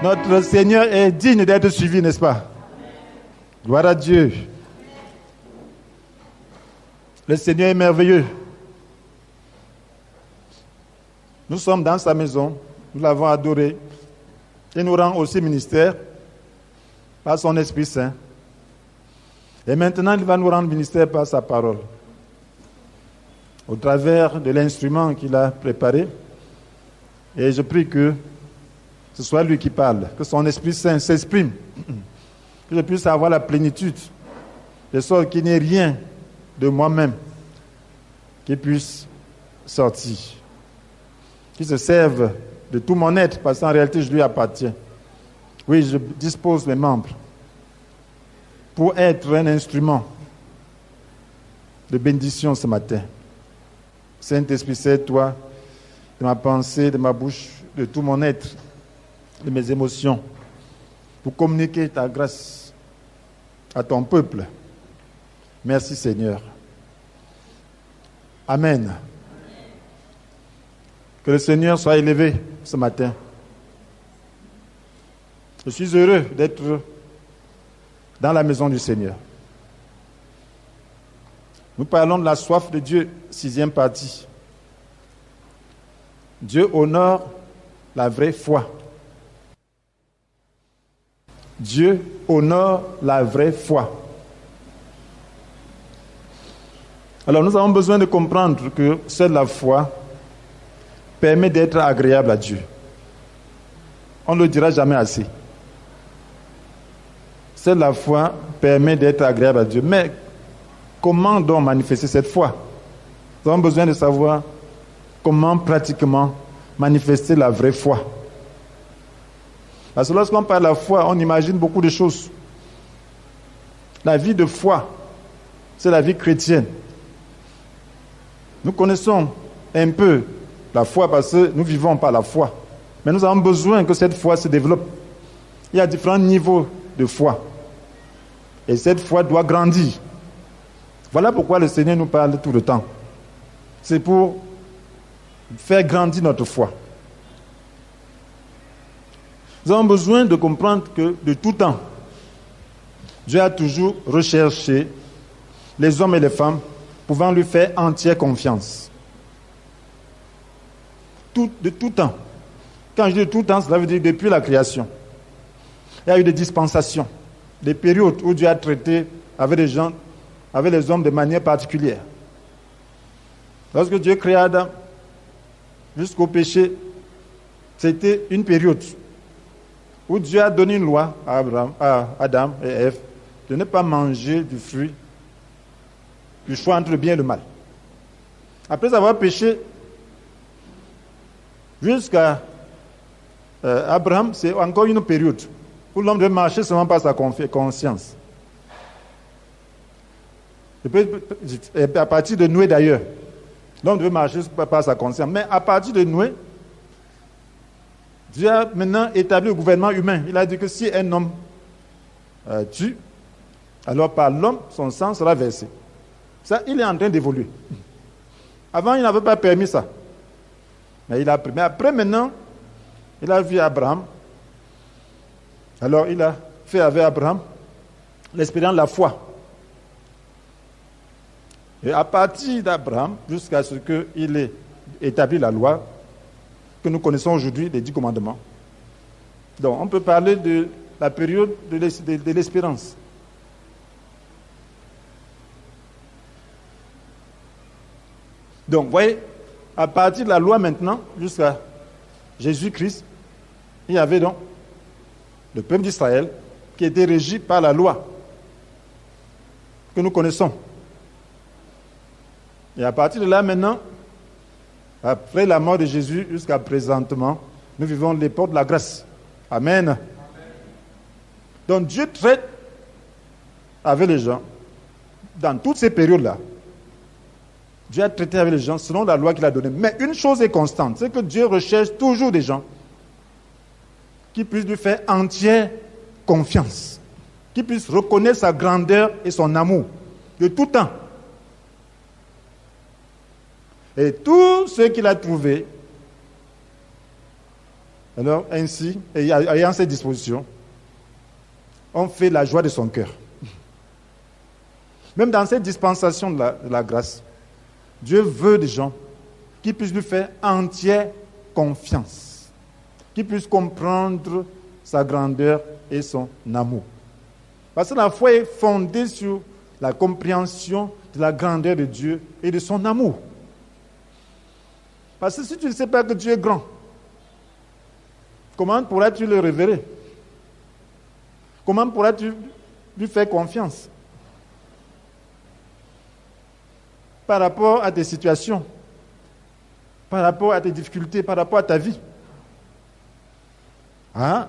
Notre Seigneur est digne d'être suivi, n'est-ce pas? Gloire à Dieu. Le Seigneur est merveilleux. Nous sommes dans sa maison, nous l'avons adoré. Il nous rend aussi ministère par son Esprit Saint. Et maintenant, il va nous rendre ministère par sa parole. Au travers de l'instrument qu'il a préparé. Et je prie que ce soit lui qui parle, que son Esprit Saint s'exprime, que je puisse avoir la plénitude, de sorte qu'il n'y ait rien de moi-même qui puisse sortir, qui se serve de tout mon être, parce qu'en réalité, je lui appartiens. Oui, je dispose mes membres pour être un instrument de bénédiction ce matin. Saint-Esprit, c'est-toi de ma pensée, de ma bouche, de tout mon être, de mes émotions, pour communiquer ta grâce à ton peuple. Merci Seigneur. Amen. Que le Seigneur soit élevé ce matin. Je suis heureux d'être dans la maison du Seigneur. Nous parlons de la soif de Dieu, 6e partie. Dieu honore la vraie foi. Dieu honore la vraie foi. Alors nous avons besoin de comprendre que seule la foi permet d'être agréable à Dieu. On ne le dira jamais assez. Seule la foi permet d'être agréable à Dieu. Mais comment donc manifester cette foi? Nous avons besoin de savoir comment pratiquement manifester la vraie foi. Parce que lorsqu'on parle de la foi, on imagine beaucoup de choses. La vie de foi, c'est la vie chrétienne. Nous connaissons un peu la foi parce que nous vivons par la foi. Mais nous avons besoin que cette foi se développe. Il y a différents niveaux de foi. Et cette foi doit grandir. Voilà pourquoi le Seigneur nous parle tout le temps. C'est pour faire grandir notre foi. Nous avons besoin de comprendre que de tout temps, Dieu a toujours recherché les hommes et les femmes pouvant lui faire entière confiance. De tout temps. Quand je dis de tout temps, cela veut dire depuis la création. Il y a eu des dispensations, des périodes où Dieu a traité avec les gens, avec les hommes de manière particulière. Lorsque Dieu créa Adam, jusqu'au péché, c'était une période où Dieu a donné une loi à Adam et Ève de ne pas manger du fruit du choix entre le bien et le mal. Après avoir péché, jusqu'à Abraham, c'est encore une période où l'homme devait marcher seulement par sa conscience. Et à partir de Noé d'ailleurs, l'homme devait marcher par sa conscience. Mais à partir de Noé, Dieu a maintenant établi le gouvernement humain. Il a dit que si un homme tue, alors par l'homme, son sang sera versé. Ça, il est en train d'évoluer. Avant, il n'avait pas permis ça. Mais il a pris. Mais après, maintenant, il a vu Abraham. Alors, il a fait avec Abraham l'expérience de la foi. Et à partir d'Abraham, jusqu'à ce qu'il ait établi la loi que nous connaissons aujourd'hui, les 10 commandements. Donc, on peut parler de la période de l'espérance. Donc, vous voyez, à partir de la loi maintenant, jusqu'à Jésus-Christ, il y avait donc le peuple d'Israël qui était régi par la loi que nous connaissons. Et à partir de là maintenant, après la mort de Jésus jusqu'à présentement, nous vivons l'époque de la grâce. Amen. Amen. Donc Dieu traite avec les gens dans toutes ces périodes-là. Dieu a traité avec les gens selon la loi qu'il a donnée. Mais une chose est constante, c'est que Dieu recherche toujours des gens qui puissent lui faire entière confiance, qui puissent reconnaître sa grandeur et son amour de tout temps. Et tous ceux qu'il a trouvés Alors, ainsi, ayant cette disposition, on fait la joie de son cœur. Même dans cette dispensation de la grâce, Dieu veut des gens qui puissent lui faire entière confiance, qui puissent comprendre sa grandeur et son amour. Parce que la foi est fondée sur la compréhension de la grandeur de Dieu et de son amour. Parce que si tu ne sais pas que Dieu est grand, comment pourras-tu le révéler? Comment pourras-tu lui faire confiance? Par rapport à tes situations, par rapport à tes difficultés, par rapport à ta vie. Hein?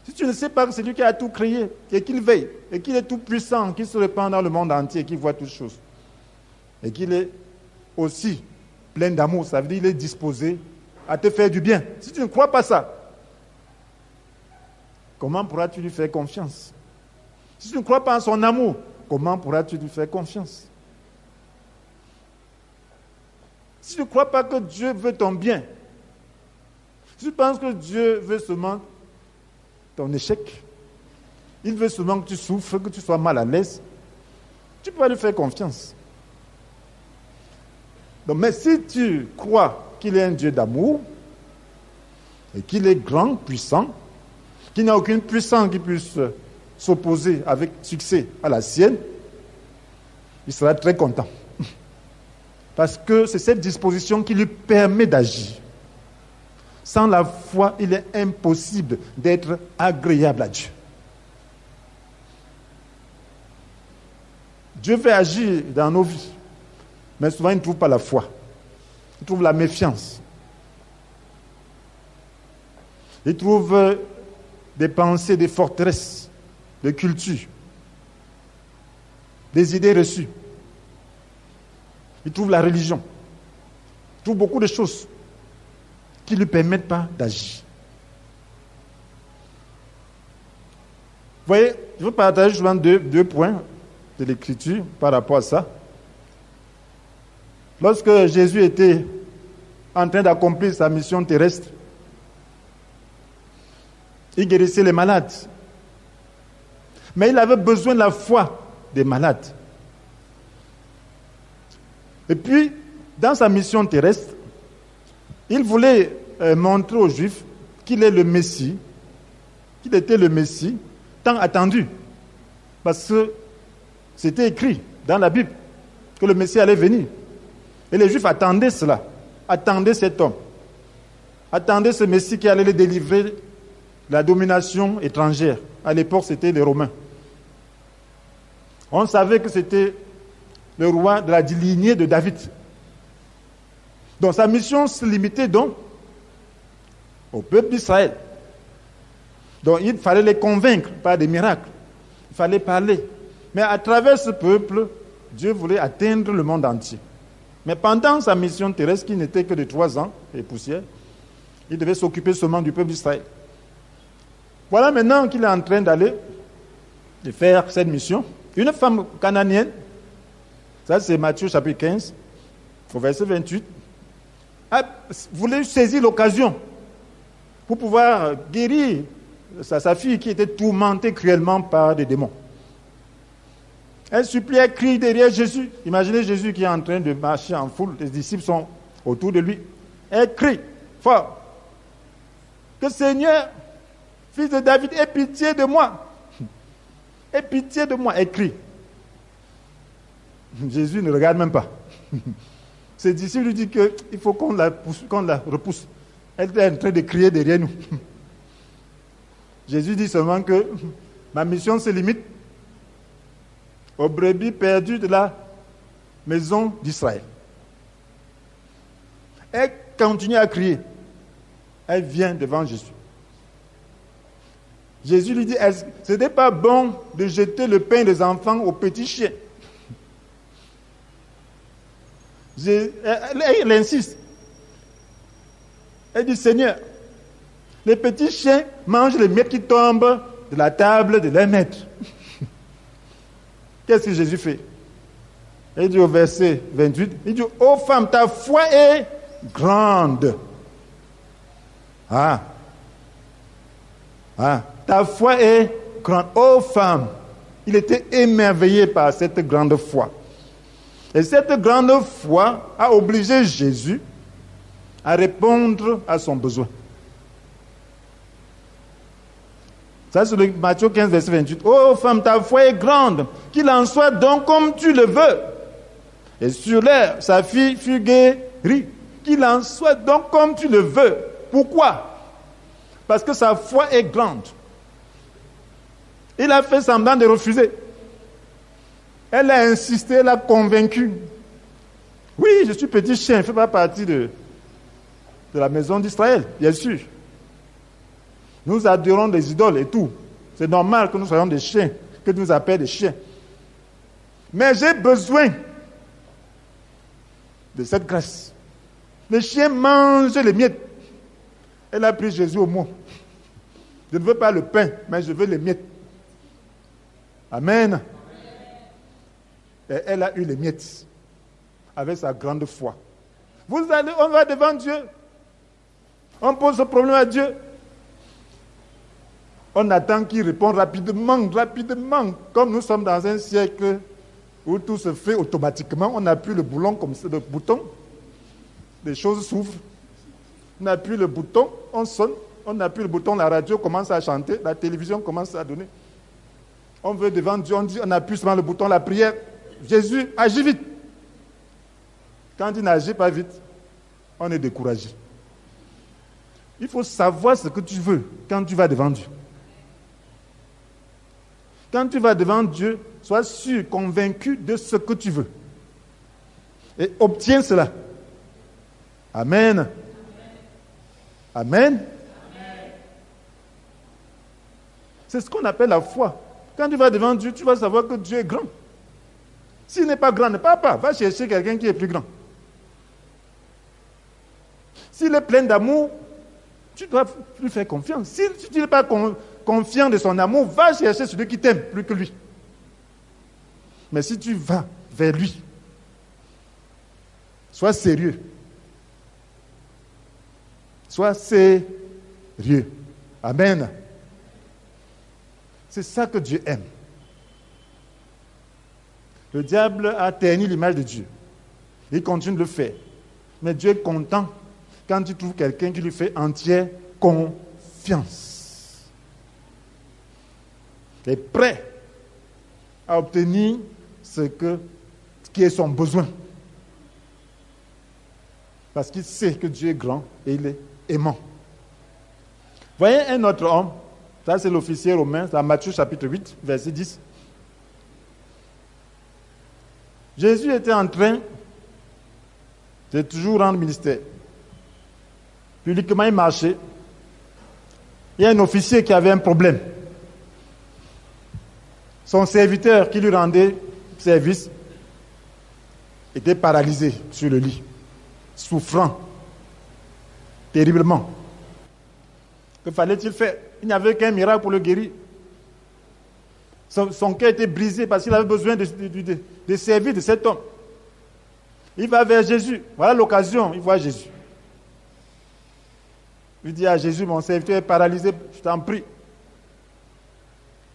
Si tu ne sais pas que c'est lui qui a tout créé, et qu'il veille, et qu'il est tout puissant, qu'il se répand dans le monde entier, et qu'il voit toutes choses, et qu'il est aussi plein d'amour, ça veut dire qu'il est disposé à te faire du bien. Si tu ne crois pas ça, comment pourras-tu lui faire confiance? Si tu ne crois pas en son amour, comment pourras-tu lui faire confiance? Si tu ne crois pas que Dieu veut ton bien, si tu penses que Dieu veut seulement ton échec, il veut seulement que tu souffres, que tu sois mal à l'aise, tu peux lui faire confiance. Donc, mais si tu crois qu'il est un Dieu d'amour, et qu'il est grand, puissant, qu'il n'y a aucune puissance qui puisse s'opposer avec succès à la sienne, il sera très content. Parce que c'est cette disposition qui lui permet d'agir. Sans la foi, il est impossible d'être agréable à Dieu. Dieu veut agir dans nos vies, mais souvent il ne trouve pas la foi. Il trouve la méfiance. Il trouve des pensées, des forteresses, des cultures, des idées reçues. Il trouve la religion. Il trouve beaucoup de choses qui ne lui permettent pas d'agir. Vous voyez, je veux partager souvent deux points de l'Écriture par rapport à ça. Lorsque Jésus était en train d'accomplir sa mission terrestre, il guérissait les malades. Mais il avait besoin de la foi des malades. Et puis, dans sa mission terrestre, il voulait montrer aux Juifs qu'il est le Messie, qu'il était le Messie, tant attendu. Parce que c'était écrit dans la Bible que le Messie allait venir. Et les Juifs attendaient cela, attendaient cet homme, attendaient ce Messie qui allait les délivrer de la domination étrangère. À l'époque, c'était les Romains. On savait que c'était le roi de la lignée de David. Donc sa mission se limitait donc au peuple d'Israël. Donc il fallait les convaincre par des miracles. Il fallait parler. Mais à travers ce peuple, Dieu voulait atteindre le monde entier. Mais pendant sa mission terrestre, qui n'était que de 3 ans et poussière, il devait s'occuper seulement du peuple d'Israël. Voilà maintenant qu'il est en train d'aller de faire cette mission. Une femme cananéenne, ça c'est Matthieu chapitre 15, au verset 28, voulait saisir l'occasion pour pouvoir guérir sa fille qui était tourmentée cruellement par des démons. Elle supplie, elle crie derrière Jésus. Imaginez Jésus qui est en train de marcher en foule, les disciples sont autour de lui. Elle crie fort que Seigneur, fils de David, aie pitié de moi. Aie pitié de moi. Elle crie. Jésus ne regarde même pas. Ses disciples lui disent qu'il faut qu'on la repousse. Elle est en train de crier derrière nous. Jésus dit seulement que ma mission se limite aux brebis perdues de la maison d'Israël. Elle continue à crier. Elle vient devant Jésus. Jésus lui dit, ce n'est pas bon de jeter le pain des enfants aux petits chiens. Elle insiste. Elle dit, Seigneur, les petits chiens mangent les miettes qui tombent de la table de leur maître. Qu'est-ce que Jésus fait? Il dit au verset 28, il dit, ô femme, ta foi est grande. Ta foi est grande. Ô femme, il était émerveillé par cette grande foi. Et cette grande foi a obligé Jésus à répondre à son besoin. Ça, c'est Matthieu 15, verset 28. Ô femme, ta foi est grande, qu'il en soit donc comme tu le veux. Et sur l'air, sa fille fut guérie. Qu'il en soit donc comme tu le veux. Pourquoi? Parce que sa foi est grande. Il a fait semblant de refuser. Elle a insisté, elle a convaincu. Oui, je suis petit chien, je ne fais pas partie de la maison d'Israël, bien sûr. Nous adorons des idoles et tout. C'est normal que nous soyons des chiens, que nous appelions des chiens. Mais j'ai besoin de cette grâce. Les chiens mangent les miettes. Elle a pris Jésus au mot. Je ne veux pas le pain, mais je veux les miettes. Amen. Et elle a eu les miettes avec sa grande foi. On va devant Dieu. On pose ce problème à Dieu. On attend qu'il réponde rapidement. Comme nous sommes dans un siècle où tout se fait automatiquement, on n'a plus le bouton comme ça, le bouton. Les choses s'ouvrent. On n'a plus le bouton, on sonne. On n'a plus le bouton, la radio commence à chanter, la télévision commence à donner. On veut devant Dieu, on dit, on appuie seulement le bouton, la prière. Jésus, agis vite. Quand il n'agit pas vite, on est découragé. Il faut savoir ce que tu veux quand tu vas devant Dieu. Quand tu vas devant Dieu, sois sûr, convaincu de ce que tu veux. Et obtiens cela. Amen. Amen. C'est ce qu'on appelle la foi. Quand tu vas devant Dieu, tu vas savoir que Dieu est grand. S'il n'est pas grand, ne pars pas. Va chercher quelqu'un qui est plus grand. S'il est plein d'amour, tu dois lui faire confiance. Si tu n'es pas confiant de son amour, va chercher celui qui t'aime plus que lui. Mais si tu vas vers lui, sois sérieux. Sois sérieux. Amen. C'est ça que Dieu aime. Le diable a terni l'image de Dieu. Il continue de le faire. Mais Dieu est content quand il trouve quelqu'un qui lui fait entière confiance. Il est prêt à obtenir ce qui est son besoin. Parce qu'il sait que Dieu est grand et il est aimant. Voyez un autre homme, ça c'est l'officier romain, c'est Matthieu chapitre 8, verset 10. Jésus était en train de toujours rendre ministère. Publiquement, il marchait. Il y a un officier qui avait un problème. Son serviteur qui lui rendait service était paralysé sur le lit, souffrant terriblement. Que fallait-il faire? Il n'y avait qu'un miracle pour le guérir. Son cœur était brisé parce qu'il avait besoin de servir de cet homme. Il va vers Jésus. Voilà l'occasion, il voit Jésus. Il dit à Jésus, mon serviteur est paralysé, je t'en prie.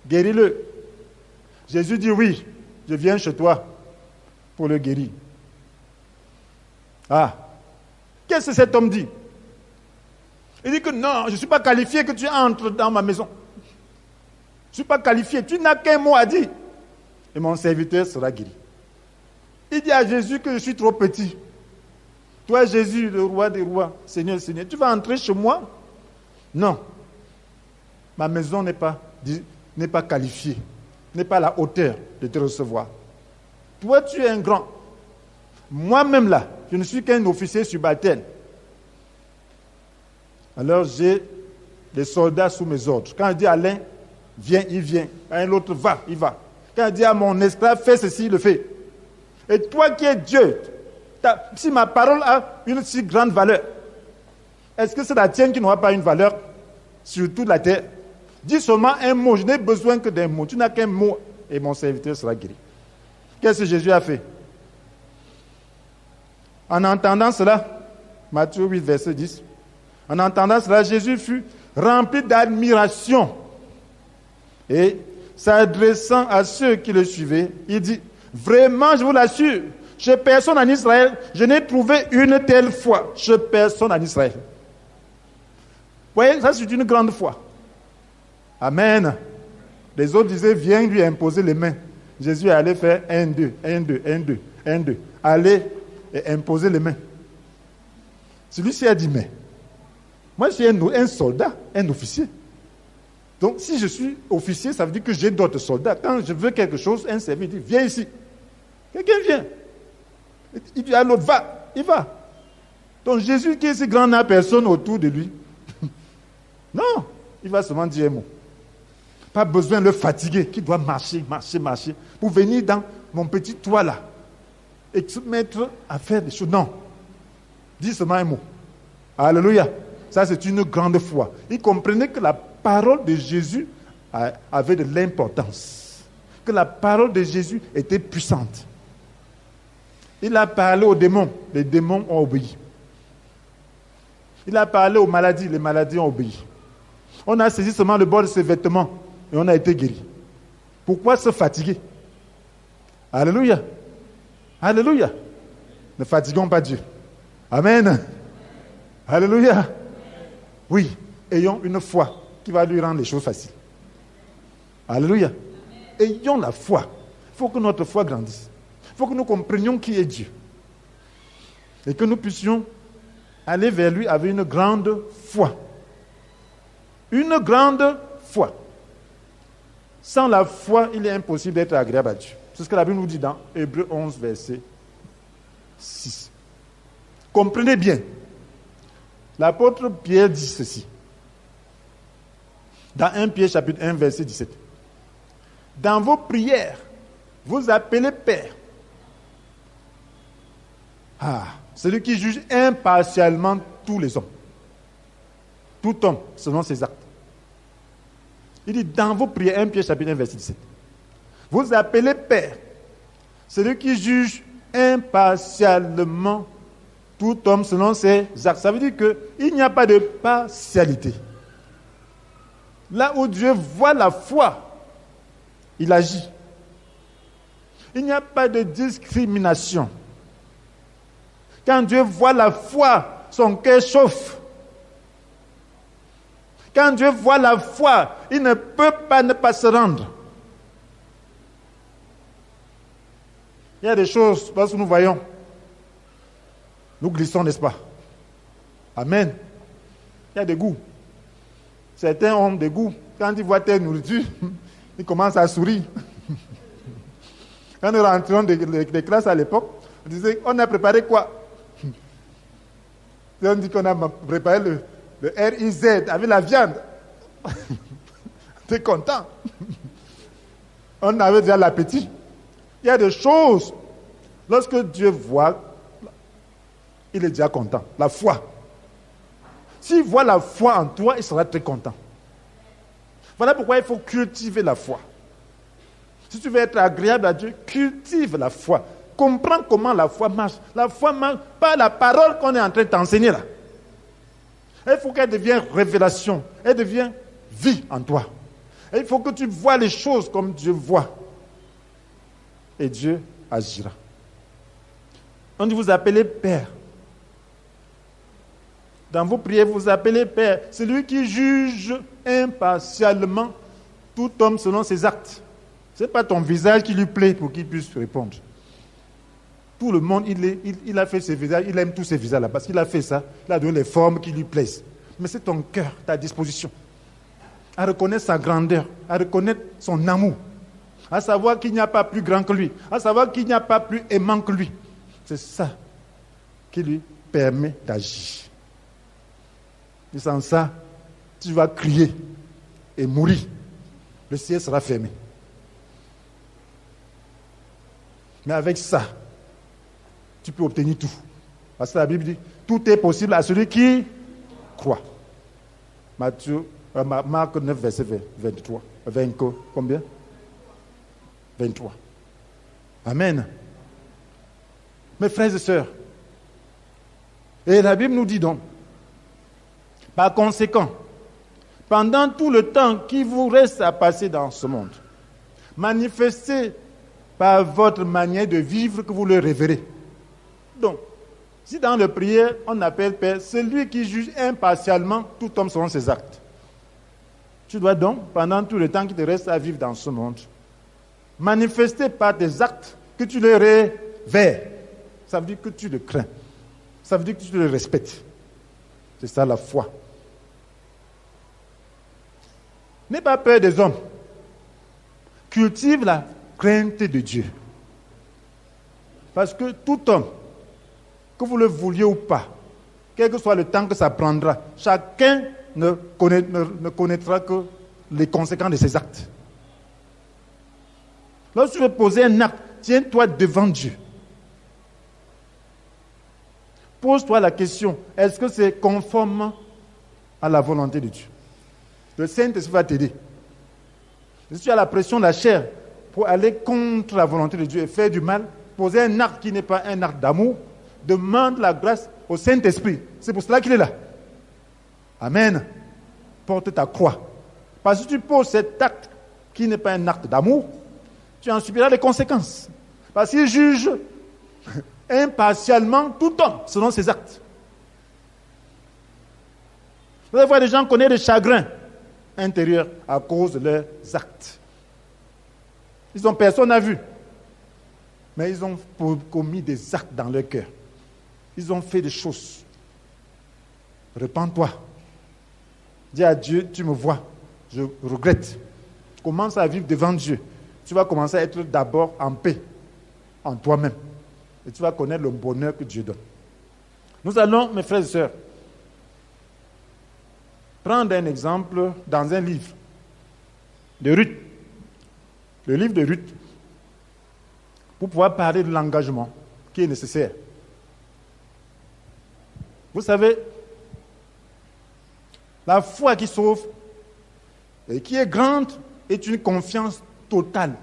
Guéris-le. Jésus dit, oui, je viens chez toi pour le guérir. Ah, qu'est-ce que cet homme dit? Il dit que non, je ne suis pas qualifié que tu entres dans ma maison. Je ne suis pas qualifié, tu n'as qu'un mot à dire. Et mon serviteur sera guéri. Il dit à Jésus que je suis trop petit. Toi, Jésus, le roi des rois, Seigneur, Seigneur, tu vas entrer chez moi? Non. Ma maison n'est pas qualifiée, n'est pas à la hauteur de te recevoir. Toi, tu es un grand. Moi-même là, je ne suis qu'un officier subalterne. Alors j'ai des soldats sous mes ordres. Quand je dis à l'un, viens, il vient. À l'autre, va, il va. Quand je dis à mon esclave, fais ceci, il le fait. Et toi qui es Dieu, si ma parole a une si grande valeur, est-ce que c'est la tienne qui n'aura pas une valeur sur toute la terre? Dis seulement un mot, je n'ai besoin que d'un mot. Tu n'as qu'un mot et mon serviteur sera guéri. Qu'est-ce que Jésus a fait? En entendant cela, Matthieu 8, verset 10, En entendant cela, Jésus fut rempli d'admiration. Et s'adressant à ceux qui le suivaient, il dit, vraiment, je vous l'assure, chez personne en Israël, je n'ai trouvé une telle foi. Chez personne en Israël. Vous voyez, ça c'est une grande foi. Amen. Les autres disaient, viens lui imposer les mains. Jésus allait faire 1, 2, 1, 2, 1, 2, 1, 2. Aller et imposer les mains. Celui-ci a dit, mais moi je suis un soldat, un officier. Donc si je suis officier, ça veut dire que j'ai d'autres soldats. Quand je veux quelque chose, un service dit, viens ici. Quelqu'un vient. Il dit à l'autre, va. Il va. Donc Jésus qui est si grand n'a personne autour de lui. Non, il va seulement dire un mot. Pas besoin de le fatiguer, qui doit marcher, pour venir dans mon petit toit là et se mettre à faire des choses. Non, dis seulement un mot. Alléluia. Ça, c'est une grande foi. Il comprenait que la parole de Jésus avait de l'importance, que la parole de Jésus était puissante. Il a parlé aux démons, les démons ont obéi. Il a parlé aux maladies, les maladies ont obéi. On a saisi seulement le bord de ses vêtements et on a été guéri. Pourquoi se fatiguer? Alléluia. Alléluia. Ne fatiguons pas Dieu. Amen. Alléluia. Oui, ayons une foi qui va lui rendre les choses faciles. Alléluia. Ayons la foi. Il faut que notre foi grandisse. Il faut que nous comprenions qui est Dieu. Et que nous puissions aller vers lui avec une grande foi. Une grande foi. Sans la foi, il est impossible d'être agréable à Dieu. C'est ce que la Bible nous dit dans Hébreux 11, verset 6. Comprenez bien. L'apôtre Pierre dit ceci. Dans 1 Pierre chapitre 1, verset 17. Dans vos prières, vous appelez Père. Celui qui juge impartialement tous les hommes. Tout homme, selon ses actes. Il dit, dans vos prières, 1 Pierre chapitre 1, verset 17. Vous appelez Père, celui qui juge impartialement tout homme selon ses actes. Ça veut dire qu'il n'y a pas de partialité. Là où Dieu voit la foi, il agit. Il n'y a pas de discrimination. Quand Dieu voit la foi, son cœur chauffe. Quand Dieu voit la foi, il ne peut pas ne pas se rendre. Il y a des choses, lorsque nous voyons, nous glissons, n'est-ce pas? Amen. Il y a des goûts. Certains ont des goûts. Quand ils voient telle nourriture, ils commencent à sourire. Quand nous rentrions des classes à l'époque, on disait, on a préparé quoi? On dit qu'on a préparé le RIZ avec la viande. Tu es content. On avait déjà l'appétit. Il y a des choses, lorsque Dieu voit, il est déjà content. La foi. S'il voit la foi en toi, il sera très content. Voilà pourquoi il faut cultiver la foi. Si tu veux être agréable à Dieu, cultive la foi. Comprends comment la foi marche. La foi marche par la parole qu'on est en train de t'enseigner là. Il faut qu'elle devienne révélation. Elle devienne vie en toi. Et il faut que tu vois les choses comme Dieu voit. Et Dieu agira. On dit vous appelez Père. Dans vos prières, vous appelez Père. C'est lui qui juge impartialement tout homme selon ses actes. Ce n'est pas ton visage qui lui plaît pour qu'il puisse répondre. Tout le monde, il a fait ses visages, il aime tous ses visages-là, parce qu'il a fait ça, il a donné les formes qui lui plaisent. Mais c'est ton cœur, ta disposition, à reconnaître sa grandeur, à reconnaître son amour, à savoir qu'il n'y a pas plus grand que lui, à savoir qu'il n'y a pas plus aimant que lui. C'est ça qui lui permet d'agir. Et sans ça, tu vas crier et mourir. Le ciel sera fermé. Mais avec ça, tu peux obtenir tout. Parce que la Bible dit, tout est possible à celui qui croit. Marc 9, verset 23. Combien? 23. Amen. Mes frères et sœurs, et la Bible nous dit donc Par conséquent, pendant tout le temps qui vous reste à passer dans ce monde, manifestez par votre manière de vivre que vous le révérez. Donc, si dans la prière, on appelle Père, celui qui juge impartialement tout homme selon ses actes. Tu dois donc, pendant tout le temps qui te reste à vivre dans ce monde, manifester par tes actes que tu le révères. Ça veut dire que tu le crains. Ça veut dire que tu le respectes. C'est ça la foi. N'aie pas peur des hommes. Cultive la crainte de Dieu. Parce que tout homme, que vous le vouliez ou pas, quel que soit le temps que ça prendra, chacun ne connaîtra que les conséquences de ses actes. Lorsque tu veux poser un acte, tiens-toi devant Dieu. Pose-toi la question, est-ce que c'est conforme à la volonté de Dieu? Le Saint-Esprit va t'aider. Si tu as la pression de la chair pour aller contre la volonté de Dieu et faire du mal, poser un acte qui n'est pas un acte d'amour, demande la grâce au Saint-Esprit. C'est pour cela qu'il est là. Amen. Porte ta croix. Parce que si tu poses cet acte qui n'est pas un acte d'amour, tu en subiras les conséquences. Parce qu'il juge impartialement tout homme selon ses actes. Vous allez voir des gens connaissent des chagrins intérieurs à cause de leurs actes. Ils ont personne à vue. Mais ils ont commis des actes dans leur cœur. Ils ont fait des choses. Repends-toi. Dis à Dieu, tu me vois, je regrette. Commence à vivre devant Dieu. Tu vas commencer à être d'abord en paix en toi-même. Et tu vas connaître le bonheur que Dieu donne. Nous allons, mes frères et sœurs, prendre un exemple dans un livre de Ruth. Le livre de Ruth, pour pouvoir parler de l'engagement qui est nécessaire. Vous savez, la foi qui sauve et qui est grande est une confiance totale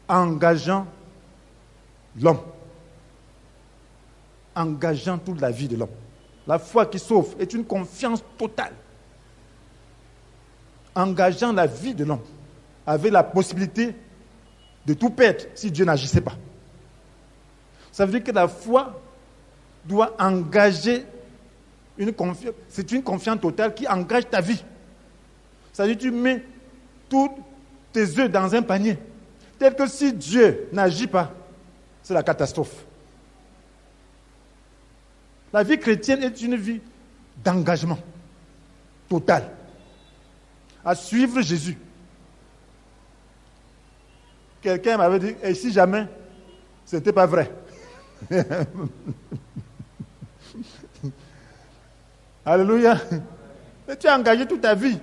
engageant l'homme. Engageant toute la vie de l'homme. La foi qui sauve est une confiance totale engageant la vie de l'homme avec la possibilité de tout perdre si Dieu n'agissait pas. Ça veut dire que la foi doit engager une confiance. C'est une confiance totale qui engage ta vie. Ça veut dire que tu mets tous tes œufs dans un panier. Tel que si Dieu n'agit pas, c'est la catastrophe. La vie chrétienne est une vie d'engagement total à suivre Jésus. Quelqu'un m'avait dit, et si jamais ce n'était pas vrai? Alléluia. Et tu as engagé toute ta vie.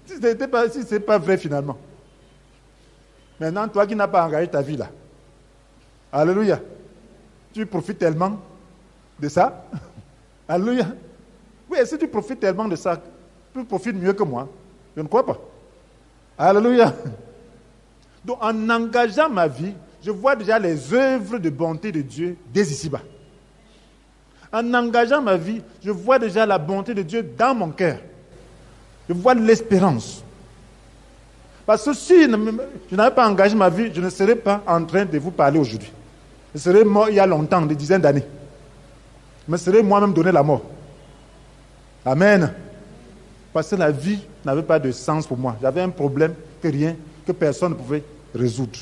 Si ce n'est pas vrai finalement. Maintenant, toi qui n'as pas engagé ta vie là. Alléluia. Tu profites tellement de ça. Alléluia. Oui, si tu profites tellement de ça, tu profites mieux que moi. Je ne crois pas. Alléluia. Donc, en engageant ma vie, je vois déjà les œuvres de bonté de Dieu dès ici-bas. En engageant ma vie, je vois déjà la bonté de Dieu dans mon cœur. Je vois l'espérance. Parce que si je n'avais pas engagé ma vie, je ne serais pas en train de vous parler aujourd'hui. Je serais mort il y a longtemps, des dizaines d'années. Je me serais moi-même donné la mort. Amen. Parce que la vie n'avait pas de sens pour moi. J'avais un problème que personne ne pouvait résoudre.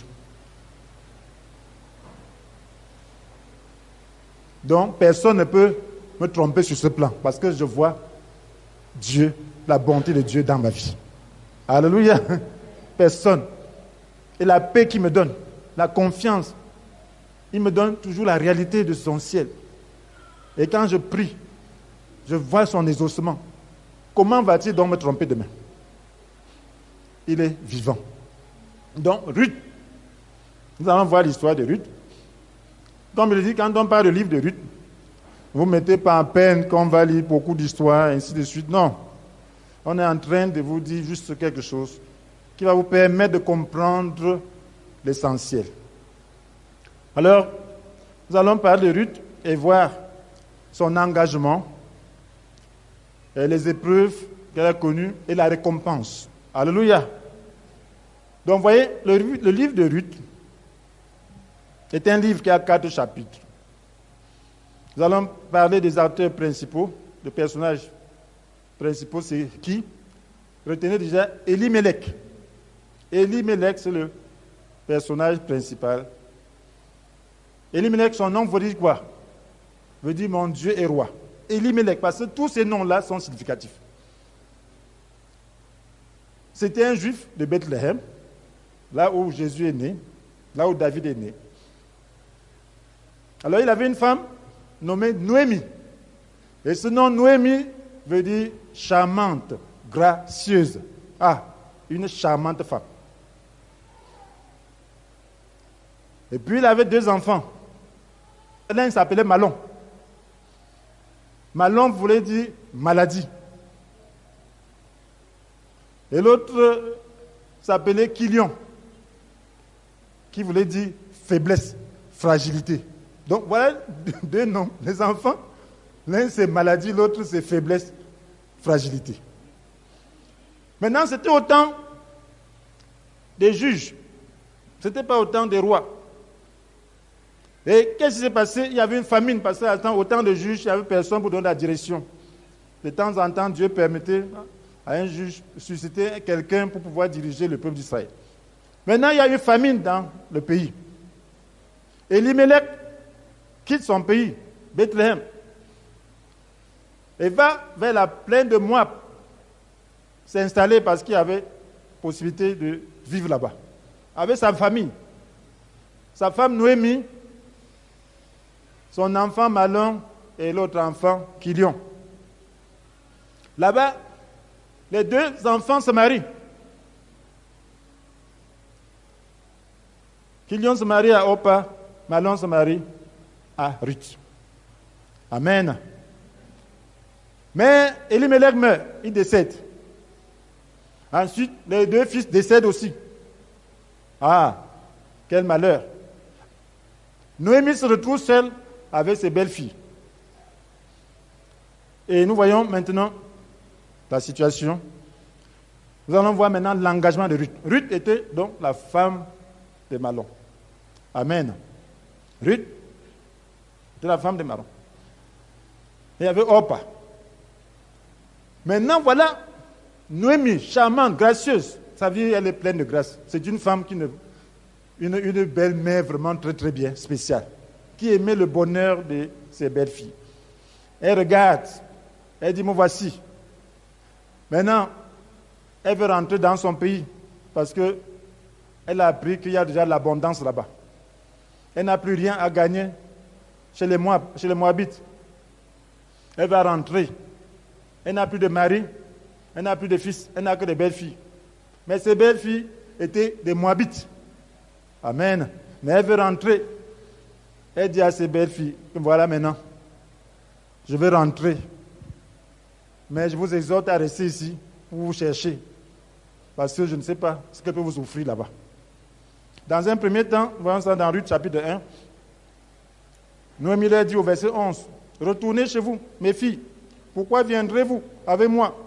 Donc, personne ne peut me tromper sur ce plan, parce que je vois Dieu, la bonté de Dieu dans ma vie. Alléluia. Personne. Et la paix qu'il me donne, la confiance, il me donne toujours la réalité de son ciel. Et quand je prie, je vois son exaucement. Comment va-t-il donc me tromper demain? Il est vivant. Donc, Ruth, nous allons voir l'histoire de Ruth. Comme je le dis, quand on parle du livre de Ruth, vous ne mettez pas en peine qu'on va lire beaucoup d'histoires, ainsi de suite. Non. On est en train de vous dire juste quelque chose qui va vous permettre de comprendre l'essentiel. Alors, nous allons parler de Ruth et voir son engagement et les épreuves qu'elle a connu et la récompense. Alléluia. Donc, vous voyez, le livre de Ruth est un livre qui a 4 chapitres. Nous allons parler des acteurs principaux, des personnages principaux, c'est qui? Retenez déjà Elimelech. Elimelech, c'est le personnage principal. Elimelech, son nom veut dire quoi? Veut dire mon Dieu est roi. Elimelech, parce que tous ces noms-là sont significatifs. C'était un juif de Bethléem, là où Jésus est né, là où David est né. Alors il avait une femme nommée Noémie. Et ce nom Noémie veut dire charmante, gracieuse. Ah, une charmante femme. Et puis il avait 2 enfants. L'un s'appelait Mahlon. Mahlon voulait dire maladie. Et l'autre s'appelait Kilion, qui voulait dire faiblesse, fragilité. Donc voilà 2 noms. Les enfants, l'un c'est maladie, l'autre c'est faiblesse, fragilité. Maintenant, c'était au temps des juges. Ce n'était pas au temps des rois. Et qu'est-ce qui s'est passé? Il y avait une famine, parce qu'au temps des juges, il n'y avait personne pour donner la direction. De temps en temps, Dieu permettait à un juge de susciter quelqu'un pour pouvoir diriger le peuple d'Israël. Maintenant, il y a eu famine dans le pays. Elimelech quitte son pays, Bethléem, et va vers la plaine de Moab, s'installer parce qu'il y avait possibilité de vivre là-bas, avec sa famille. Sa femme Noémie, son enfant Mahlon et l'autre enfant Kilion. Là-bas, les 2 enfants se marient. Kilion se marie à Orpa, Mahlon se marie à Ruth. Amen. Mais Elimelech meurt, il décède. Ensuite, les 2 fils décèdent aussi. Ah, quel malheur. Noémie se retrouve seule avec ses belles-filles. Et nous voyons maintenant la situation. Nous allons voir maintenant l'engagement de Ruth. Ruth était donc la femme de Mahlon. Amen. Ruth était la femme de Mahlon. Il y avait Orpa. Maintenant, voilà Noémie, charmante, gracieuse. Sa vie, elle est pleine de grâce. C'est une femme une belle-mère vraiment très très bien, spéciale, qui aimait le bonheur de ses belles-filles. Elle regarde, elle dit, me voici. Maintenant, elle veut rentrer dans son pays parce qu'elle a appris qu'il y a déjà l'abondance là-bas. Elle n'a plus rien à gagner chez les Moabites. Elle va rentrer. Elle n'a plus de mari, elle n'a plus de fils, elle n'a que des belles-filles. Mais ces belles-filles étaient des Moabites. Amen. Mais elle veut rentrer. Elle dit à ses belles-filles, voilà maintenant, je vais rentrer. Mais je vous exhorte à rester ici pour vous chercher. Parce que je ne sais pas ce que peut vous offrir là-bas. Dans un premier temps, voyons ça dans Ruth chapitre 1. Noémie leur dit au verset 11, retournez chez vous, mes filles. Pourquoi viendrez-vous avec moi?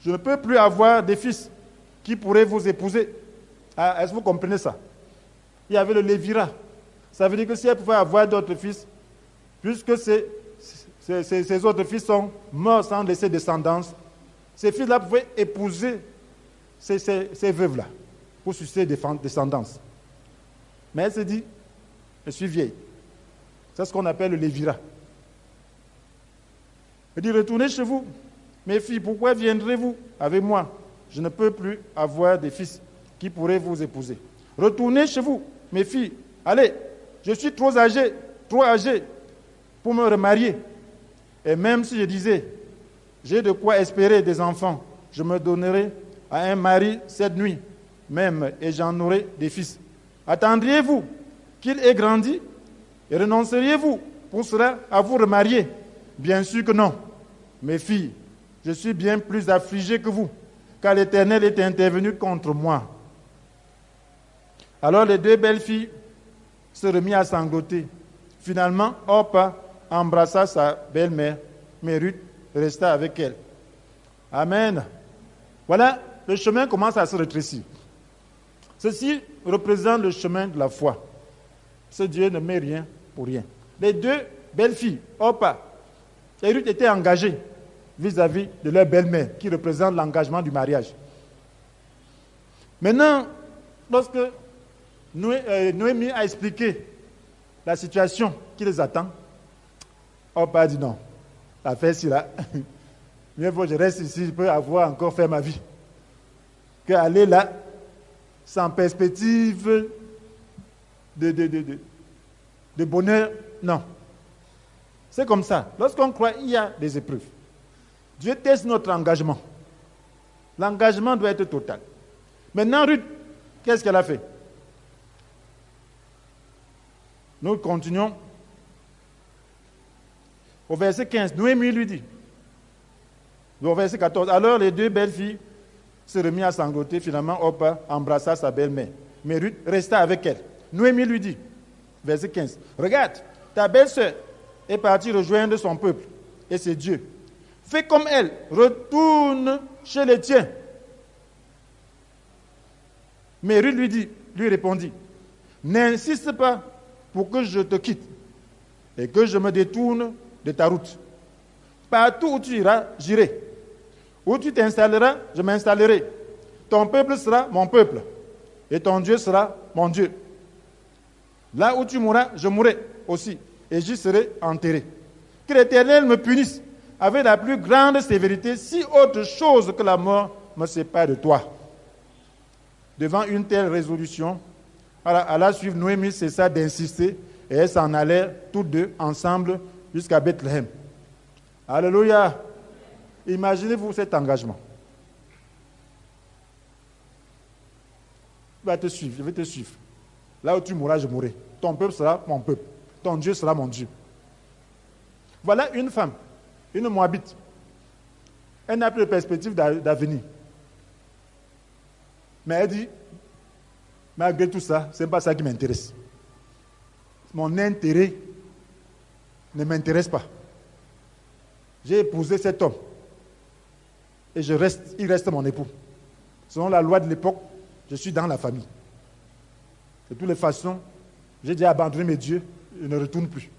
Je ne peux plus avoir des fils qui pourraient vous épouser. Ah, est-ce que vous comprenez ça? Il y avait le lévira. Ça veut dire que si elle pouvait avoir d'autres fils, puisque ces autres fils sont morts sans laisser descendance, ces fils-là pouvaient épouser ces veuves-là pour susciter des descendances. Mais elle se dit, je suis vieille. C'est ce qu'on appelle le lévira. Elle dit, retournez chez vous. Mes filles, pourquoi viendrez-vous avec moi? Je ne peux plus avoir des fils qui pourraient vous épouser. Retournez chez vous, mes filles. Allez, je suis trop âgé pour me remarier. Et même si je disais, j'ai de quoi espérer des enfants, je me donnerai à un mari cette nuit même et j'en aurai des fils. Attendriez-vous qu'il ait grandi et renonceriez-vous pour cela à vous remarier? Bien sûr que non. Mes filles, je suis bien plus affligé que vous, car l'Éternel est intervenu contre moi. Alors les 2 belles filles se remirent à sangloter. Finalement, Orpa embrassa sa belle-mère, mais Ruth resta avec elle. Amen. Voilà, le chemin commence à se rétrécir. Ceci représente le chemin de la foi. Ce Dieu ne met rien pour rien. Les deux belles filles, Orpa et Ruth, étaient engagées vis-à-vis de leur belle-mère, qui représente l'engagement du mariage. Maintenant, lorsque Noémie a expliqué la situation qui les attend, Orpa a dit non, l'affaire c'est là. Mieux vaut que je reste ici, je peux avoir encore fait ma vie. Qu'aller là, sans perspective de bonheur, non. C'est comme ça. Lorsqu'on croit, il y a des épreuves. Dieu teste notre engagement. L'engagement doit être total. Maintenant, Ruth, qu'est-ce qu'elle a fait? Nous continuons. Au verset 15, Noémie lui dit, au verset 14, alors les deux belles filles se remirent à sangloter. Finalement, Orpa embrassa sa belle-mère. Mais Ruth resta avec elle. Noémie lui dit, verset 15, regarde, ta belle-sœur est partie rejoindre son peuple, et c'est Dieu. Fais comme elle, retourne chez les tiens. Mais Ruth lui répondit, n'insiste pas pour que je te quitte et que je me détourne de ta route. Partout où tu iras, j'irai. Où tu t'installeras, je m'installerai. Ton peuple sera mon peuple et ton Dieu sera mon Dieu. Là où tu mourras, je mourrai aussi et j'y serai enterré. Que l'Éternel me punisse avec la plus grande sévérité si autre chose que la mort me sépare de toi. Devant une telle résolution, à la suivre, Noémie cessa d'insister et elles s'en allèrent toutes deux ensemble jusqu'à Bethléem. Alléluia! Imaginez-vous cet engagement. Je vais te suivre. Là où tu mourras, je mourrai. Ton peuple sera mon peuple. Ton Dieu sera mon Dieu. Voilà une femme, une Moabite. Elle n'a plus de perspective d'avenir. Mais elle dit, malgré tout ça, ce n'est pas ça qui m'intéresse. Mon intérêt ne m'intéresse pas. J'ai épousé cet homme. Et il reste mon époux. Selon la loi de l'époque, je suis dans la famille. De toutes les façons, j'ai déjà abandonné mes dieux, je ne retourne plus.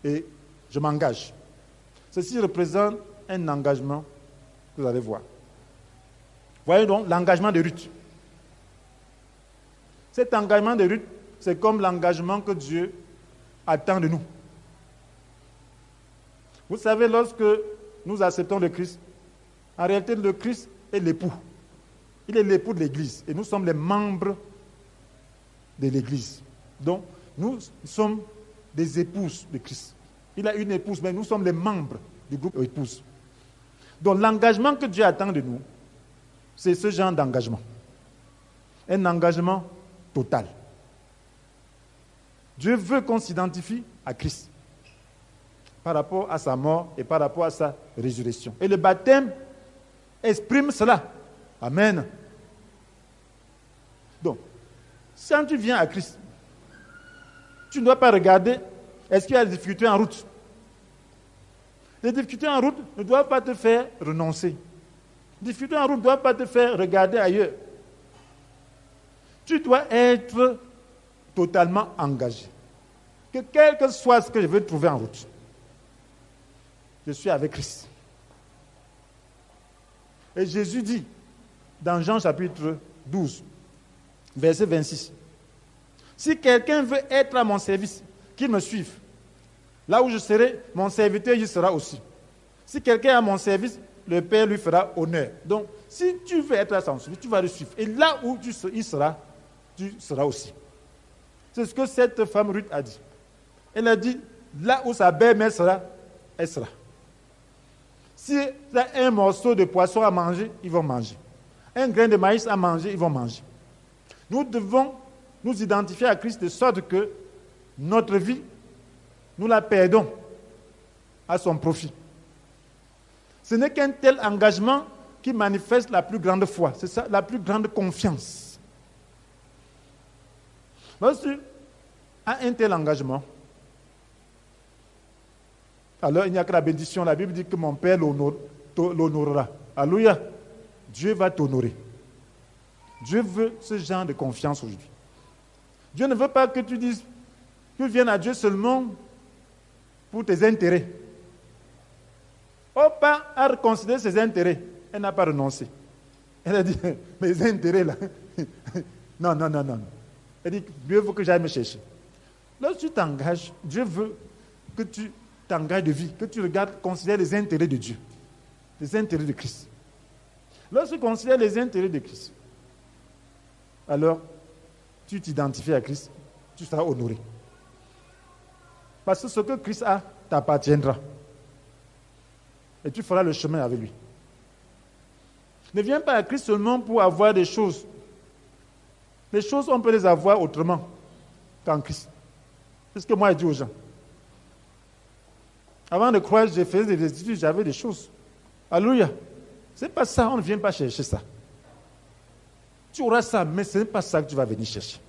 Et je m'engage. Ceci représente un engagement que vous allez voir. Voyez donc l'engagement de Ruth. Cet engagement de Ruth, c'est comme l'engagement que Dieu attend de nous. Vous savez, lorsque nous acceptons le Christ, en réalité, le Christ est l'époux. Il est l'époux de l'Église. Et nous sommes les membres de l'Église. Donc, nous sommes des épouses de Christ. Il a une épouse, mais nous sommes les membres du groupe épouses. Donc, l'engagement que Dieu attend de nous, c'est ce genre d'engagement. Un engagement total. Dieu veut qu'on s'identifie à Christ par rapport à sa mort et par rapport à sa résurrection. Et le baptême exprime cela. Amen. Donc, quand tu viens à Christ, tu ne dois pas regarder est-ce qu'il y a des difficultés en route. Les difficultés en route ne doivent pas te faire renoncer. Les difficultés en route ne doivent pas te faire regarder ailleurs. Tu dois être totalement engagé. Que quel que soit ce que je veux trouver en route, je suis avec Christ. Et Jésus dit, dans Jean chapitre 12, verset 26, si quelqu'un veut être à mon service, qu'il me suive. Là où je serai, mon serviteur y sera aussi. Si quelqu'un est à mon service, le Père lui fera honneur. Donc, si tu veux être à son service, tu vas le suivre. Et là où il sera, tu seras aussi. C'est ce que cette femme Ruth a dit. Elle a dit, là où sa belle-mère sera, elle sera. Si y a un morceau de poisson à manger, ils vont manger. Un grain de maïs à manger, ils vont manger. Nous devons nous identifier à Christ de sorte que notre vie, nous la perdons à son profit. Ce n'est qu'un tel engagement qui manifeste la plus grande foi. C'est ça, la plus grande confiance. Lorsque à un tel engagement, alors il n'y a que la bénédiction. La Bible dit que mon Père l'honore, l'honorera. Alléluia. Dieu va t'honorer. Dieu veut ce genre de confiance aujourd'hui. Dieu ne veut pas que tu dises, que tu viennes à Dieu seulement pour tes intérêts. Pas à reconsidérer ses intérêts. Elle n'a pas renoncé. Elle a dit, mes intérêts là. Non. Elle dit, Dieu veut que j'aille me chercher. Lorsque tu t'engages, Dieu veut que tu t'engages de vie, que tu regardes, considères les intérêts de Dieu, les intérêts de Christ. Lorsque tu considères les intérêts de Christ, alors tu t'identifies à Christ, tu seras honoré. Parce que ce que Christ a t'appartiendra. Et tu feras le chemin avec lui. Ne viens pas à Christ seulement pour avoir des choses. Les choses, on peut les avoir autrement qu'en Christ. C'est ce que moi, je dis aux gens. Avant de croire, j'ai fait des études, j'avais des choses. Alléluia. Ce n'est pas ça, on ne vient pas chercher ça. Tu auras ça, mais ce n'est pas ça que tu vas venir chercher.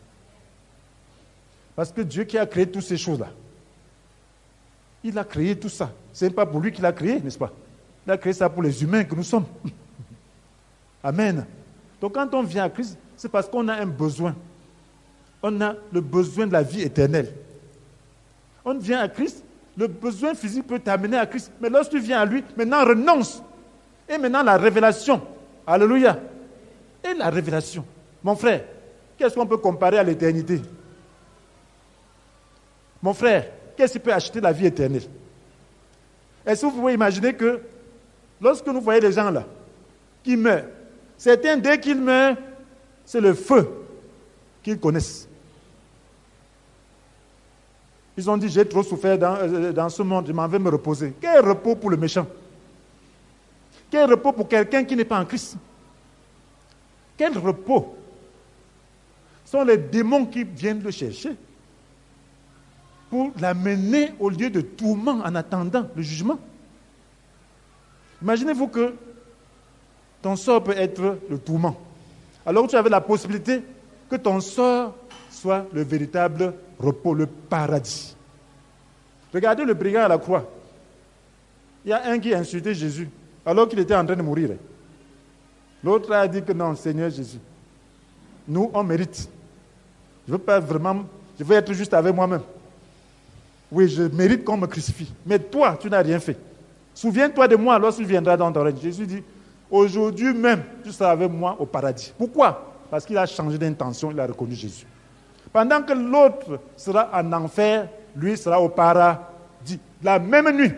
Parce que Dieu qui a créé toutes ces choses-là, il a créé tout ça. Ce n'est pas pour lui qu'il a créé, n'est-ce pas? Il a créé ça pour les humains que nous sommes. Amen. Donc quand on vient à Christ, c'est parce qu'on a un besoin. On a le besoin de la vie éternelle. On vient à Christ, le besoin physique peut t'amener à Christ. Mais lorsque tu viens à lui, maintenant renonce. Et maintenant la révélation. Alléluia. Et la révélation. Mon frère, qu'est-ce qu'on peut comparer à l'éternité? Mon frère, qu'est-ce qui peut acheter la vie éternelle? Est-ce que vous pouvez imaginer que lorsque nous voyons les gens là, qui meurent, certains, dès qu'ils meurent, c'est le feu qu'ils connaissent. Ils ont dit, j'ai trop souffert dans ce monde, je m'en vais me reposer. Quel repos pour le méchant? Quel repos pour quelqu'un qui n'est pas en Christ? Quel repos? Ce sont les démons qui viennent le chercher pour l'amener au lieu de tourment en attendant le jugement. Imaginez-vous que ton sort peut être le tourment. Alors tu avais la possibilité que ton sort soit le véritable repos, le paradis. Regardez le brigand à la croix. Il y a un qui a insulté Jésus alors qu'il était en train de mourir. L'autre a dit que non, Seigneur Jésus, nous on mérite. Je veux pas vraiment, je veux être juste avec moi-même. Oui, je mérite qu'on me crucifie. Mais toi, tu n'as rien fait. Souviens-toi de moi lorsque tu viendras dans ton règne. Jésus dit, aujourd'hui même, tu seras avec moi au paradis. Pourquoi? Parce qu'il a changé d'intention, il a reconnu Jésus. Pendant que l'autre sera en enfer, lui sera au paradis. La même nuit.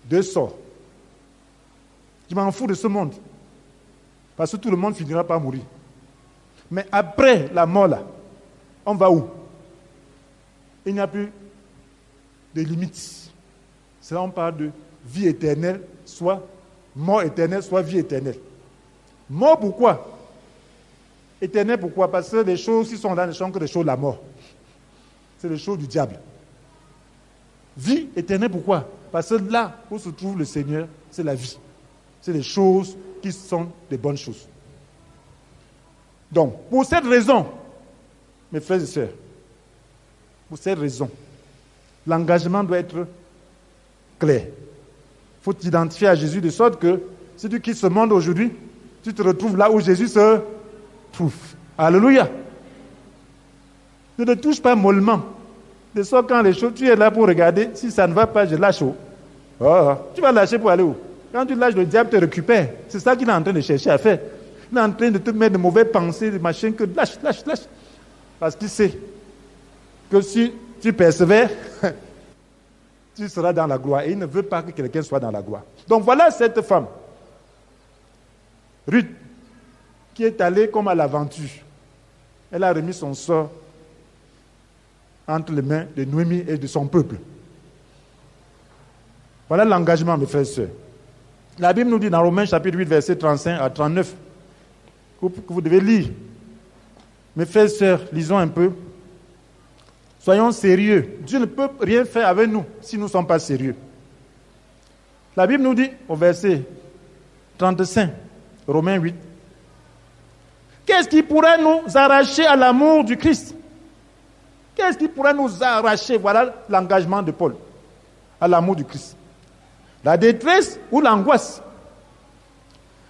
Deux sorts. Je m'en fous de ce monde. Parce que tout le monde finira par mourir. Mais après la mort là, on va où? Il n'y a plus de limites. C'est là on parle de vie éternelle, soit mort éternelle, soit vie éternelle. Mort pourquoi? Éternel pourquoi? Parce que les choses qui sont là ne sont que des choses de la mort. C'est les choses du diable. Vie éternelle pourquoi? Parce que là où se trouve le Seigneur, c'est la vie. C'est les choses qui sont des bonnes choses. Donc, pour cette raison, mes frères et sœurs, pour cette raison, l'engagement doit être clair. Il faut t'identifier à Jésus de sorte que si tu quittes ce monde aujourd'hui, tu te retrouves là où Jésus se trouve. Alléluia. Ne te touche pas mollement. De sorte quand les choses, tu es là pour regarder, si ça ne va pas, je lâche. Tu vas lâcher pour aller où? Quand tu lâches, le diable te récupère. C'est ça qu'il est en train de chercher à faire. Il est en train de te mettre de mauvaises pensées, de machins que lâche. Parce qu'il sait que si tu persévères, tu seras dans la gloire. Et il ne veut pas que quelqu'un soit dans la gloire. Donc voilà cette femme, Ruth, qui est allée comme à l'aventure. Elle a remis son sort entre les mains de Noémie et de son peuple. Voilà l'engagement, mes frères et sœurs. La Bible nous dit dans Romains chapitre 8, verset 35 à 39, que vous devez lire. Mes frères et sœurs, lisons un peu. Soyons sérieux. Dieu ne peut rien faire avec nous si nous ne sommes pas sérieux. La Bible nous dit au verset 35, Romains 8, qu'est-ce qui pourrait nous arracher à l'amour du Christ? Qu'est-ce qui pourrait nous arracher? Voilà l'engagement de Paul. à l'amour du Christ. La détresse ou l'angoisse,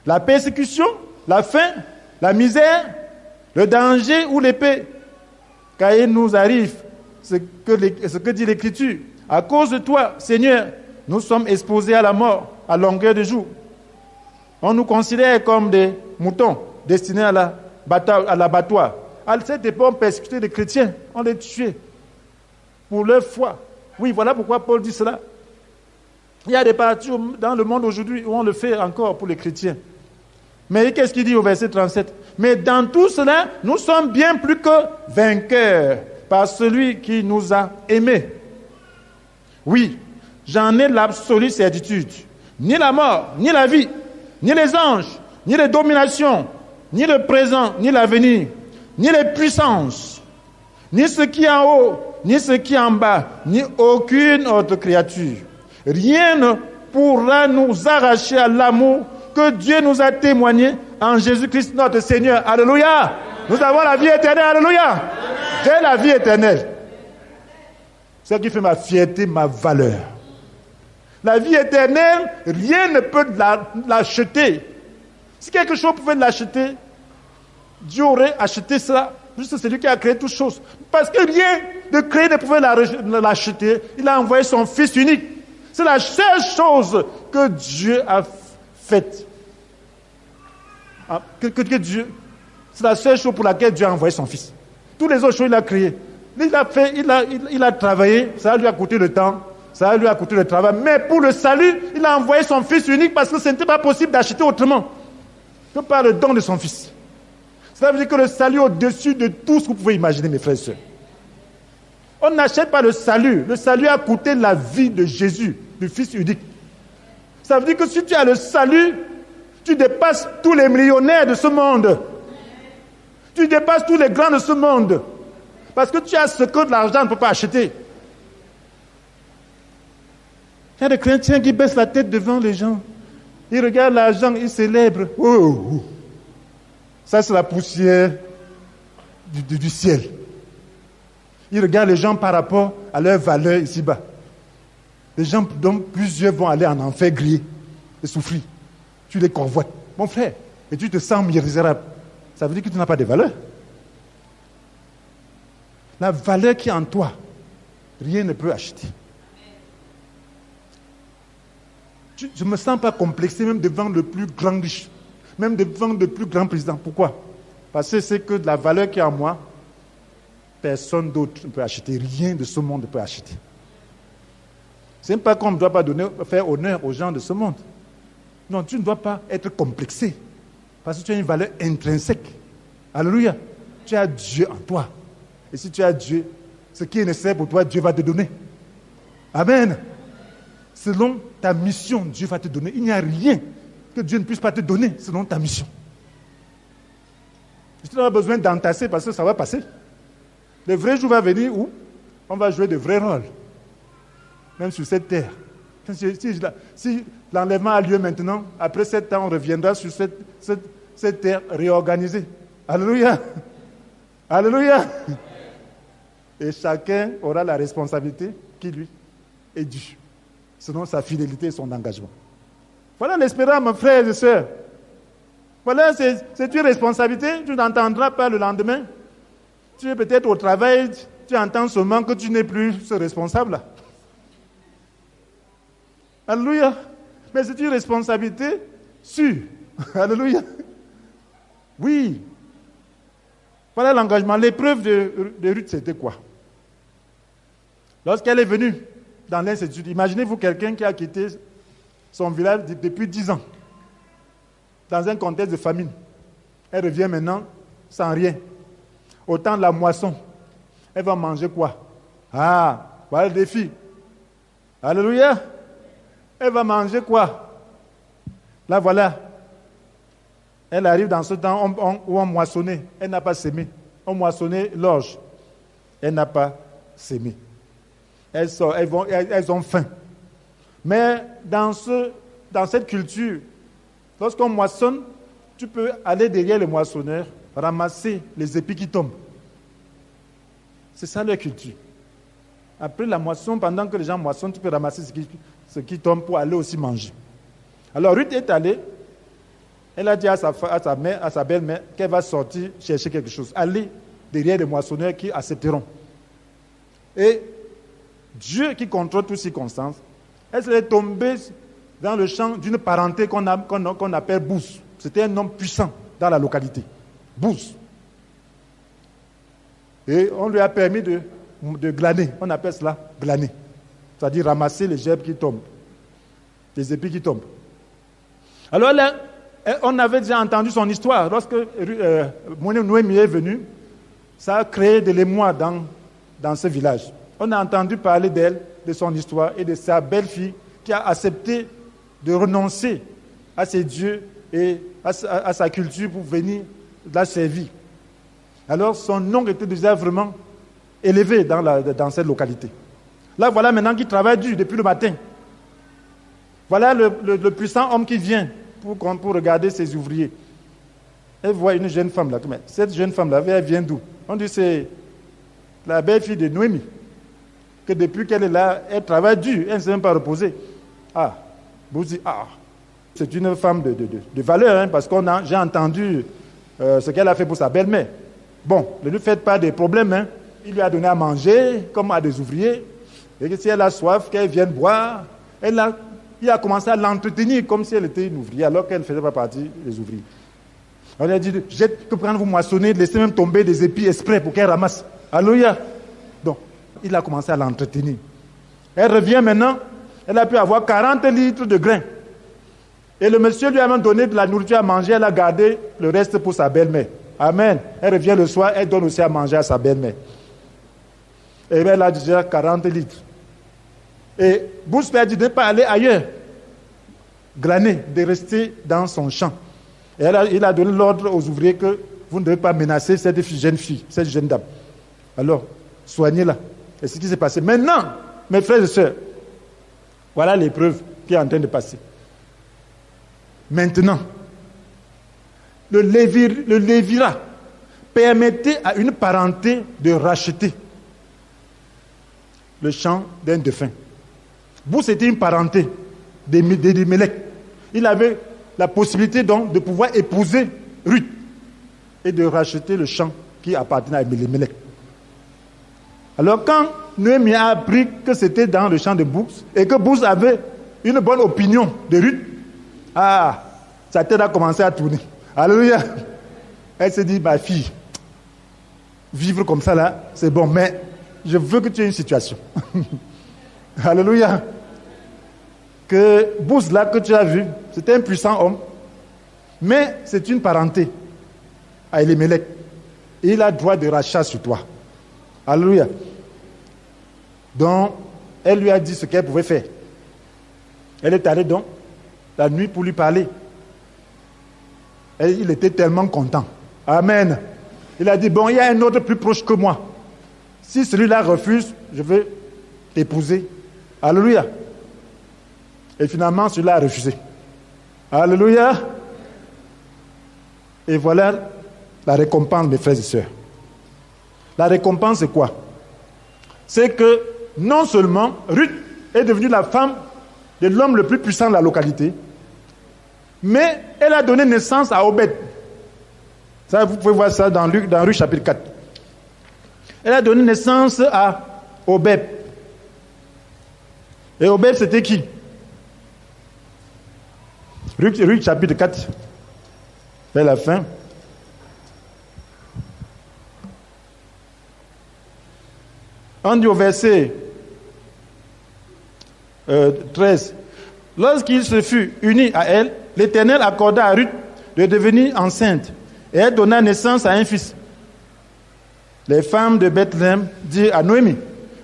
la persécution, la faim, la misère, le danger ou l'épée. Car il nous arrive ce que dit l'Écriture. À cause de toi, Seigneur, nous sommes exposés à la mort à longueur de jour. On nous considère comme des moutons destinés à l'abattoir. À cette époque, on persécutait les chrétiens, on les tuait pour leur foi. Oui, voilà pourquoi Paul dit cela. Il y a des parties dans le monde aujourd'hui où on le fait encore pour les chrétiens. Mais qu'est-ce qu'il dit au verset 37? Mais dans tout cela, nous sommes bien plus que vainqueurs par celui qui nous a aimés. Oui, j'en ai l'absolue certitude. Ni la mort, ni la vie, ni les anges, ni les dominations, ni le présent, ni l'avenir, ni les puissances, ni ce qui est en haut, ni ce qui est en bas, ni aucune autre créature. Rien ne pourra nous arracher à l'amour que Dieu nous a témoigné en Jésus-Christ notre Seigneur. Alléluia! Nous avons la vie éternelle. Alléluia! J'ai la vie éternelle. C'est ce qui fait ma fierté, ma valeur. La vie éternelle, rien ne peut l'acheter. Si quelque chose pouvait l'acheter, Dieu aurait acheté cela. Juste celui qui a créé toutes choses. Parce que rien de créé ne pouvait l'acheter. Il a envoyé son Fils unique. C'est la seule chose que Dieu a faite. C'est la seule chose pour laquelle Dieu a envoyé son Fils. Toutes les autres choses, il a créé. Il a travaillé, ça lui a coûté le temps, ça lui a coûté le travail. Mais pour le salut, il a envoyé son Fils unique parce que ce n'était pas possible d'acheter autrement que par le don de son Fils. Cela veut dire que le salut est au-dessus de tout ce que vous pouvez imaginer, mes frères et sœurs. On n'achète pas le salut. Le salut a coûté la vie de Jésus, du Fils unique. Ça veut dire que si tu as le salut, tu dépasses tous les millionnaires de ce monde. Tu dépasses tous les grands de ce monde. Parce que tu as ce que l'argent ne peut pas acheter. Il y a des chrétiens qui baissent la tête devant les gens. Ils regardent l'argent, ils célèbrent. Oh. Ça, c'est la poussière du ciel. Ils regardent les gens par rapport à leur valeur ici-bas. Les gens dont plusieurs vont aller en enfer griller et souffrir. Tu les convoites. Mon frère, et tu te sens misérable. Ça veut dire que tu n'as pas de valeur. La valeur qui est en toi, rien ne peut acheter. Je ne me sens pas complexé même devant le plus grand riche, même devant le plus grand président. Pourquoi? Parce que c'est que la valeur qui est en moi, personne d'autre ne peut acheter. Rien de ce monde ne peut acheter. Ce n'est pas qu'on ne doit pas faire honneur aux gens de ce monde. Non, tu ne dois pas être complexé. Parce que tu as une valeur intrinsèque. Alléluia. Tu as Dieu en toi. Et si tu as Dieu, ce qui est nécessaire pour toi, Dieu va te donner. Amen. Selon ta mission, Dieu va te donner. Il n'y a rien que Dieu ne puisse pas te donner selon ta mission. Tu n'as pas besoin d'entasser parce que ça va passer. Le vrai jour va venir où on va jouer de vrais rôles. Même sur cette terre. Si l'enlèvement a lieu maintenant, après 7 ans, on reviendra sur cette terre réorganisée. Alléluia. Alléluia. Et chacun aura la responsabilité qui lui est due, selon sa fidélité et son engagement. Voilà l'espérance, mes frères et sœurs. Voilà, c'est une responsabilité. Tu n'entendras pas le lendemain. Tu es peut-être au travail, tu entends seulement que tu n'es plus ce responsable-là. Alléluia. Mais c'est une responsabilité sûre. Alléluia. Oui. Voilà l'engagement. L'épreuve de Ruth, c'était quoi? Lorsqu'elle est venue dans l'incertitude, imaginez-vous quelqu'un qui a quitté son village depuis 10 ans, dans un contexte de famine. Elle revient maintenant sans rien. Au temps de la moisson, elle va manger quoi? Ah, voilà le défi. Alléluia. Elle va manger quoi? Là, voilà. Elle arrive dans ce temps où on moissonnait. Elle n'a pas sémé. On moissonnait l'orge. Elle n'a pas sémé. Elles ont faim. Mais dans cette culture, lorsqu'on moissonne, tu peux aller derrière le moissonneur, ramasser les épis qui tombent. C'est ça leur culture. Après la moisson, pendant que les gens moissonnent, tu peux ramasser ce qui tombe pour aller aussi manger. Alors Ruth est allée, elle a dit à sa belle-mère qu'elle va sortir chercher quelque chose. Aller derrière les moissonneurs qui accepteront. Et Dieu qui contrôle toutes circonstances, elle est tombée dans le champ d'une parenté qu'on appelle Bouz. C'était un homme puissant dans la localité. Bouz. Et on lui a permis de glaner. On appelle cela glaner. C'est-à-dire ramasser les gerbes qui tombent. Les épis qui tombent. Alors là, on avait déjà entendu son histoire. Lorsque Noémie est venue, ça a créé de l'émoi dans ce village. On a entendu parler d'elle, de son histoire et de sa belle-fille qui a accepté de renoncer à ses dieux et à sa culture pour venir la servir. Alors son nom était déjà vraiment élevé dans cette localité. Là, voilà maintenant qu'il travaille dur depuis le matin. Voilà le puissant homme qui vient pour regarder ses ouvriers. Elle voit une jeune femme là. Cette jeune femme-là, elle vient d'où? On dit c'est la belle-fille de Noémie. Que depuis qu'elle est là, elle travaille dur, elle ne s'est même pas reposée. Vous dites, c'est une femme de valeur, hein, parce que j'ai entendu ce qu'elle a fait pour sa belle-mère. Bon, ne lui faites pas de problème, hein. Il lui a donné à manger, comme à des ouvriers. Et que si elle a soif, qu'elle vienne boire. Il a commencé à l'entretenir comme si elle était une ouvrière, alors qu'elle ne faisait pas partie des ouvriers. On lui a dit, que prendre vous moissonner, laissez même tomber des épis exprès pour qu'elle ramasse. Alléluia. Donc, il a commencé à l'entretenir. Elle revient maintenant, elle a pu avoir 40 litres de grains. Et le monsieur lui a même donné de la nourriture à manger, elle a gardé le reste pour sa belle-mère. Amen. Elle revient le soir, elle donne aussi à manger à sa belle-mère. Et elle a déjà 40 litres. Et Bouz lui a dit de ne pas aller ailleurs, glaner, de rester dans son champ. Et il a donné l'ordre aux ouvriers que vous ne devez pas menacer cette jeune fille, cette jeune dame. Alors, soignez-la. Et c'est ce qui s'est passé. Maintenant, mes frères et sœurs, voilà l'épreuve qui est en train de passer. Maintenant, le lévirat permettait à une parenté de racheter le champ d'un défunt. Bouz était une parenté d'Elimelech. Il avait la possibilité donc de pouvoir épouser Ruth et de racheter le champ qui appartenait à Elimelech. Alors quand Noémie a appris que c'était dans le champ de Bouz et que Bouz avait une bonne opinion de Ruth, sa tête a commencé à tourner. Alléluia. Elle s'est dit, ma fille, vivre comme ça là, c'est bon, mais je veux que tu aies une situation. Alléluia. Que Bouz là que tu as vu, c'était un puissant homme, mais c'est une parenté à Elimelech. Et il a droit de rachat sur toi. Alléluia. Donc, elle lui a dit ce qu'elle pouvait faire. Elle est allée donc la nuit pour lui parler. Et il était tellement content. Amen. Il a dit, bon, il y a un autre plus proche que moi. Si celui-là refuse, je vais t'épouser. Alléluia. Et finalement, celui-là a refusé. Alléluia. Et voilà la récompense, mes frères et sœurs. La récompense, c'est quoi? C'est que non seulement Ruth est devenue la femme de l'homme le plus puissant de la localité, mais elle a donné naissance à Obed. Ça, vous pouvez voir ça dans Ruth chapitre 4. Elle a donné naissance à Obed. Et Obed, c'était qui? Ruth chapitre 4, vers la fin. On dit au verset 13. Lorsqu'il se fut uni à elle, l'Éternel accorda à Ruth de devenir enceinte, et elle donna naissance à un fils. Les femmes de Bethléem dirent à Noémie,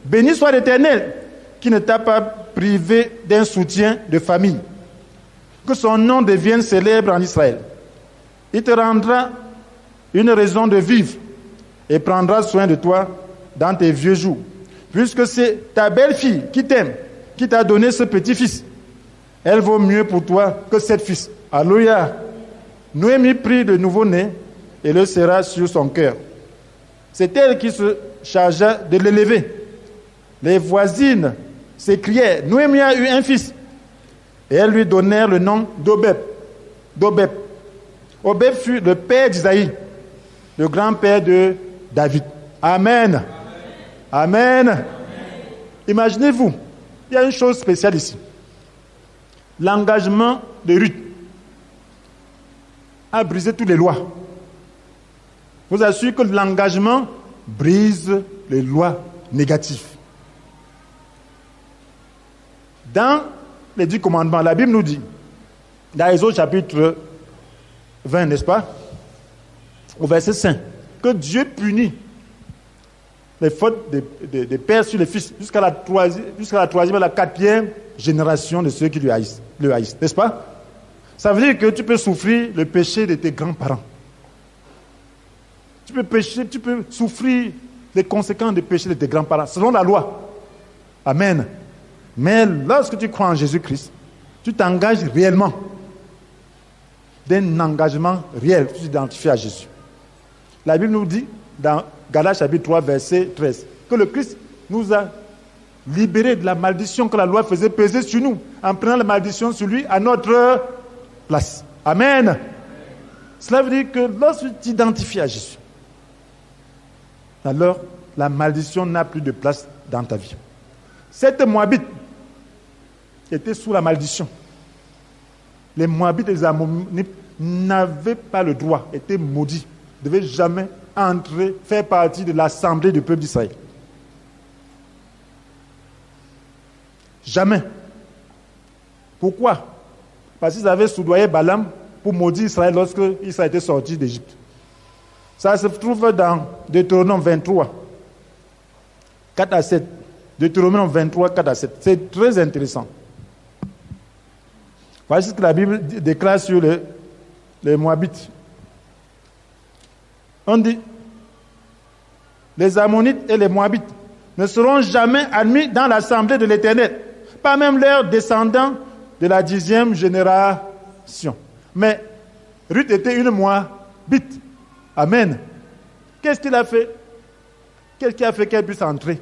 béni soit l'Éternel, qui ne t'a pas privé d'un soutien de famille. Que son nom devienne célèbre en Israël. Il te rendra une raison de vivre et prendra soin de toi dans tes vieux jours. Puisque c'est ta belle-fille qui t'aime, qui t'a donné ce petit-fils. Elle vaut mieux pour toi que 7 fils. Alléluia. Noémie prit le nouveau-né et le serra sur son cœur. C'est elle qui se chargea de l'élever. Les voisines s'écriaient, Noémie a eu un fils. Et elles lui donnèrent le nom d'Obed. Obed fut le père d'Isaïe, le grand-père de David. Amen. Amen. Amen. Imaginez-vous, il y a une chose spéciale ici. L'engagement de Ruth a brisé toutes les lois. Je vous assure que l'engagement brise les lois négatives. Dans les 10 commandements, la Bible nous dit, dans Exode chapitre 20, n'est-ce pas, au verset 5, que Dieu punit les fautes des pères sur les fils jusqu'à la troisième et la quatrième génération de ceux qui le haïssent, n'est-ce pas? Ça veut dire que tu peux souffrir le péché de tes grands-parents. Tu peux souffrir les conséquences du péché de tes grands-parents, selon la loi. Amen. Mais lorsque tu crois en Jésus-Christ, tu t'engages réellement d'un engagement réel, tu t'identifies à Jésus. La Bible nous dit, dans Galates chapitre 3, verset 13, que le Christ nous a libérés de la malédiction que la loi faisait peser sur nous, en prenant la malédiction sur lui à notre place. Amen. Cela veut dire que lorsque tu t'identifies à Jésus, alors la malédiction n'a plus de place dans ta vie. Cette Moabite était sous la malédiction. Les Moabites et les Ammonites n'avaient pas le droit, étaient maudits, ne devaient jamais entrer, faire partie de l'assemblée du peuple d'Israël. Jamais. Pourquoi? Parce qu'ils avaient soudoyé Balaam pour maudire Israël lorsque Israël était sorti d'Égypte. Ça se trouve dans Deutéronome 23, 4 à 7. Deutéronome 23, 4 à 7. C'est très intéressant. Voici ce que la Bible déclare sur les Moabites. On dit, les Ammonites et les Moabites ne seront jamais admis dans l'assemblée de l'Éternel, pas même leurs descendants de la 10e génération. Mais Ruth était une Moabite. Amen. Qu'est-ce qu'il a fait? Qu'est-ce qui a fait qu'elle puisse entrer?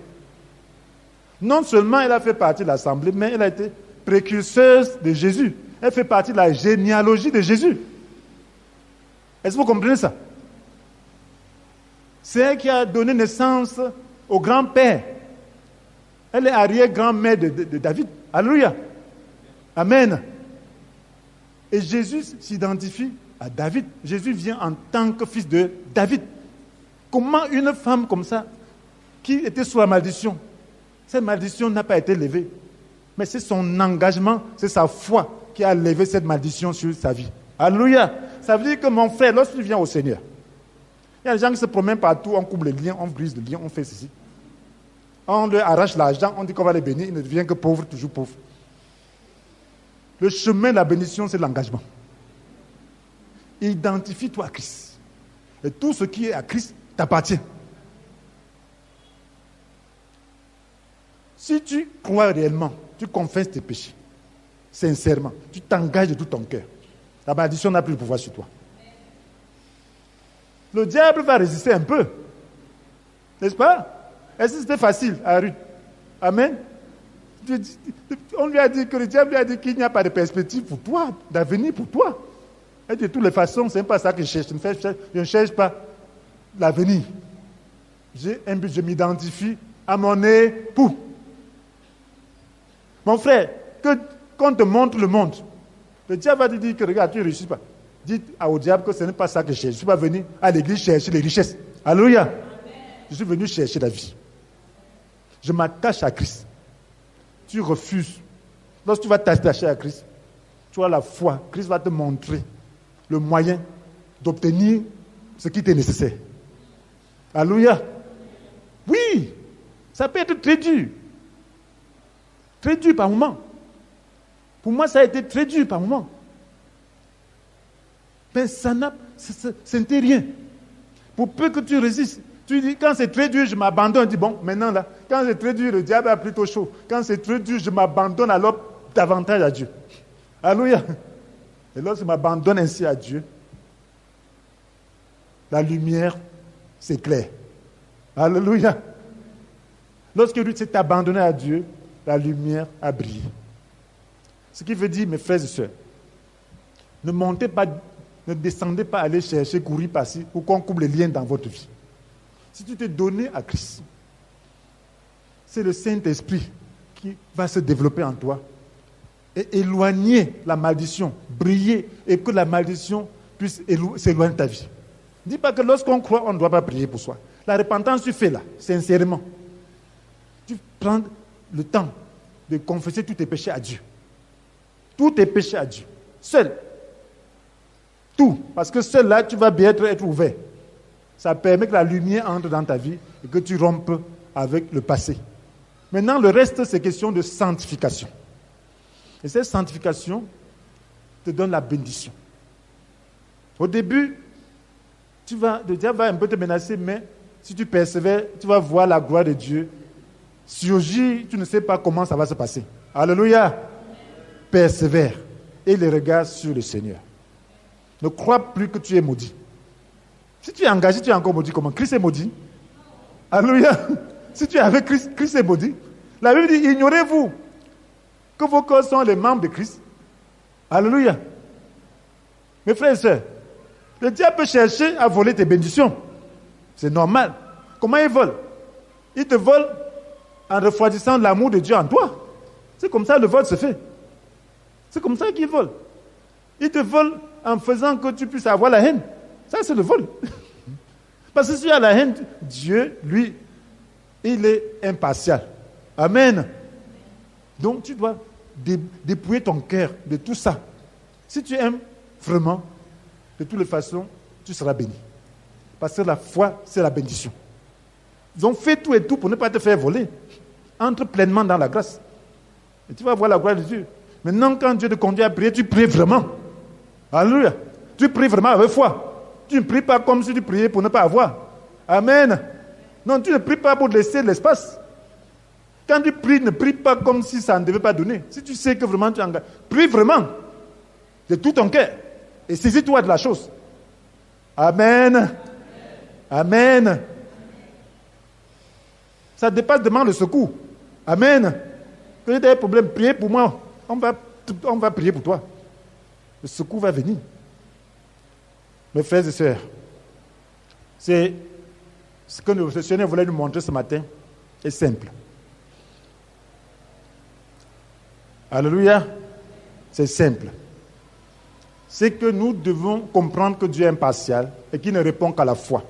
Non seulement elle a fait partie de l'assemblée, mais elle a été précurseuse de Jésus. Elle fait partie de la généalogie de Jésus. Est-ce que vous comprenez ça? C'est elle qui a donné naissance au grand-père. Elle est arrière-grand-mère de David. Alléluia. Amen. Et Jésus s'identifie à David. Jésus vient en tant que fils de David. Comment une femme comme ça, qui était sous la malédiction, cette malédiction n'a pas été levée. Mais c'est son engagement, c'est sa foi qui a levé cette malédiction sur sa vie. Alléluia. Ça veut dire que mon frère, lorsque tu viens au Seigneur, il y a des gens qui se promènent partout, on coupe les liens, on brise les liens, on fait ceci. On leur arrache l'argent, on dit qu'on va les bénir, ils ne deviennent que pauvres, toujours pauvres. Le chemin de la bénédiction, c'est l'engagement. Identifie-toi à Christ. Et tout ce qui est à Christ t'appartient. Si tu crois réellement, tu confesses tes péchés, sincèrement, tu t'engages de tout ton cœur, la malédiction n'a plus de pouvoir sur toi. Le diable va résister un peu. N'est-ce pas? Est-ce que c'était facile à Ruth? Amen. On lui a dit que le diable lui a dit qu'il n'y a pas de perspective pour toi, d'avenir pour toi. Et de toutes les façons, ce n'est pas ça que je cherche. Je ne cherche pas l'avenir. J'ai un but, je m'identifie à mon époux. Mon frère, qu'on te montre le monde, le diable va te dire que regarde, tu ne réussis pas. Dites au diable que ce n'est pas ça que je cherche. Je ne suis pas venu à l'église chercher les richesses. Alléluia. Je suis venu chercher la vie. Je m'attache à Christ. Tu refuses. Lorsque tu vas t'attacher à Christ, tu as la foi. Christ va te montrer le moyen d'obtenir ce qui t'est nécessaire. Alléluia. Oui, ça peut être très dur. Très dur par moment. Pour moi, ça a été très dur par moment. Mais ça n'était rien. Pour peu que tu résistes, tu dis, quand c'est très dur, je m'abandonne. Tu dis, bon, maintenant là, quand c'est très dur, le diable est plutôt chaud. Quand c'est très dur, je m'abandonne alors davantage à Dieu. Alléluia. Et lorsque je m'abandonne ainsi à Dieu, la lumière s'éclaire. Alléluia. Lorsque tu t'es abandonné à Dieu, la lumière a brillé. Ce qui veut dire, mes frères et sœurs, ne montez pas, ne descendez pas aller chercher, courir par-ci, pour qu'on coupe les liens dans votre vie. Si tu t'es donné à Christ, c'est le Saint-Esprit qui va se développer en toi et éloigner la malédiction, briller et que la malédiction puisse s'éloigner de ta vie. Ne dis pas que lorsqu'on croit, on ne doit pas prier pour soi. La repentance, tu fais là, sincèrement. Tu prends le temps de confesser tous tes péchés à Dieu. Tous tes péchés à Dieu. Seul. Tout. Parce que seul là, tu vas bien être ouvert. Ça permet que la lumière entre dans ta vie et que tu rompes avec le passé. Maintenant, le reste, c'est question de sanctification. Et cette sanctification te donne la bénédiction. Au début, le diable va un peu te menacer, mais si tu persévères, tu vas voir la gloire de Dieu surgir, tu ne sais pas comment ça va se passer. Alléluia. Persévère et les regards sur le Seigneur. Ne crois plus que tu es maudit. Si tu es engagé, tu es encore maudit. Comment? Christ est maudit. Alléluia. Si tu es avec Christ, Christ est maudit. La Bible dit, ignorez-vous que vos corps sont les membres de Christ. Alléluia. Mes frères et sœurs, le diable peut chercher à voler tes bénédictions. C'est normal. Comment il vole? Il te vole en refroidissant l'amour de Dieu en toi. C'est comme ça que le vol se fait. C'est comme ça qu'il vole. Il te vole en faisant que tu puisses avoir la haine. Ça, c'est le vol. Parce que si tu as la haine, Dieu, lui, il est impartial. Amen. Donc, tu dois dépouiller ton cœur de tout ça. Si tu aimes vraiment, de toutes les façons, tu seras béni. Parce que la foi, c'est la bénédiction. Donc, fais tout et tout pour ne pas te faire voler. Entre pleinement dans la grâce. Et tu vas voir la gloire de Dieu. Maintenant, quand Dieu te conduit à prier, tu pries vraiment. Alléluia. Tu pries vraiment avec foi. Tu ne pries pas comme si tu priais pour ne pas avoir. Amen. Non, tu ne pries pas pour laisser l'espace. Quand tu pries, ne prie pas comme si ça ne devait pas donner. Si tu sais que vraiment tu engages, prie vraiment de tout ton cœur et saisis-toi de la chose. Amen. Amen. Ça dépasse demande de secours. Amen. Quand tu as des problèmes, priez pour moi. On va prier pour toi. Le secours va venir. Mes frères et sœurs, c'est ce que le Seigneur voulait nous montrer ce matin. C'est simple. Alléluia. C'est simple. C'est que nous devons comprendre que Dieu est impartial et qu'il ne répond qu'à la foi.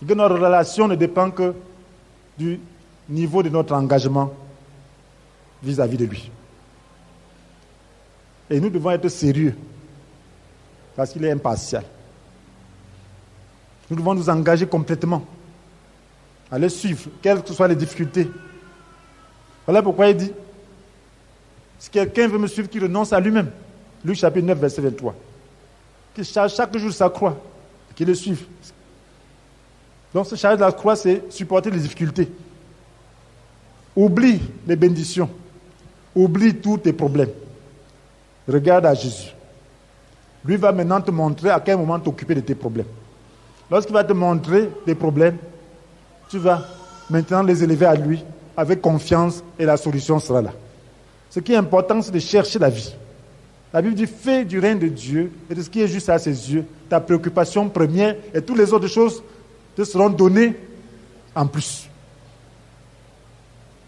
Et que notre relation ne dépend que du niveau de notre engagement vis-à-vis de lui. Et nous devons être sérieux parce qu'il est impartial. Nous devons nous engager complètement à le suivre, quelles que soient les difficultés. Voilà pourquoi il dit, si quelqu'un veut me suivre, qu'il renonce à lui-même. Luc chapitre 9, verset 23. Qu'il charge chaque jour sa croix, qu'il le suive. Donc ce charge de la croix, c'est supporter les difficultés. Oublie les bénédictions. Oublie tous tes problèmes. Regarde à Jésus. Lui va maintenant te montrer à quel moment t'occuper de tes problèmes. Lorsqu'il va te montrer tes problèmes, tu vas maintenant les élever à lui avec confiance et la solution sera là. Ce qui est important, c'est de chercher la vie. La Bible dit, fais du règne de Dieu et de ce qui est juste à ses yeux, ta préoccupation première et toutes les autres choses te seront données en plus.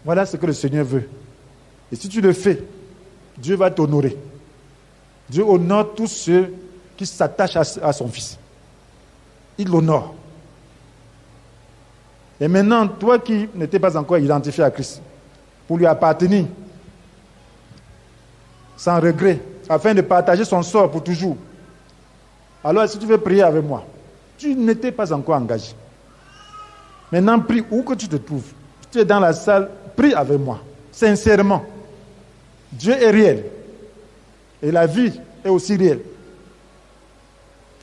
Voilà ce que le Seigneur veut. Et si tu le fais, Dieu va t'honorer. Dieu honore tous ceux qui s'attachent à son Fils. Il l'honore. Et maintenant, toi qui n'étais pas encore identifié à Christ, pour lui appartenir, sans regret, afin de partager son sort pour toujours. Alors, si tu veux prier avec moi, tu n'étais pas encore engagé. Maintenant, prie où que tu te trouves. Si tu es dans la salle, prie avec moi, sincèrement. Dieu est réel. Et la vie est aussi réelle.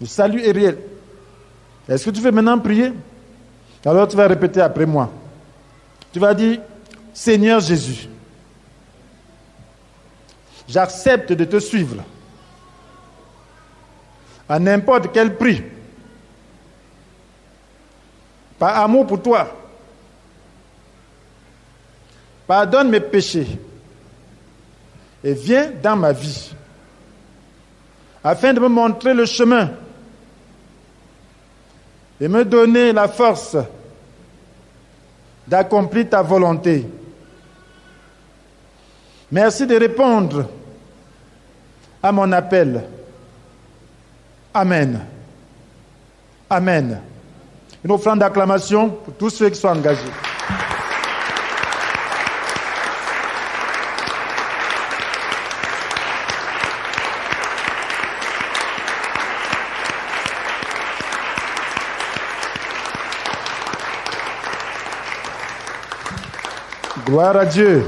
Le salut est réel. Est-ce que tu veux maintenant prier? Alors tu vas répéter après moi. Tu vas dire, Seigneur Jésus, j'accepte de te suivre à n'importe quel prix, par amour pour toi, pardonne mes péchés et viens dans ma vie, afin de me montrer le chemin et me donner la force d'accomplir ta volonté. Merci de répondre à mon appel. Amen. Amen. Une offrande d'acclamation pour tous ceux qui sont engagés. Gloire à Dieu.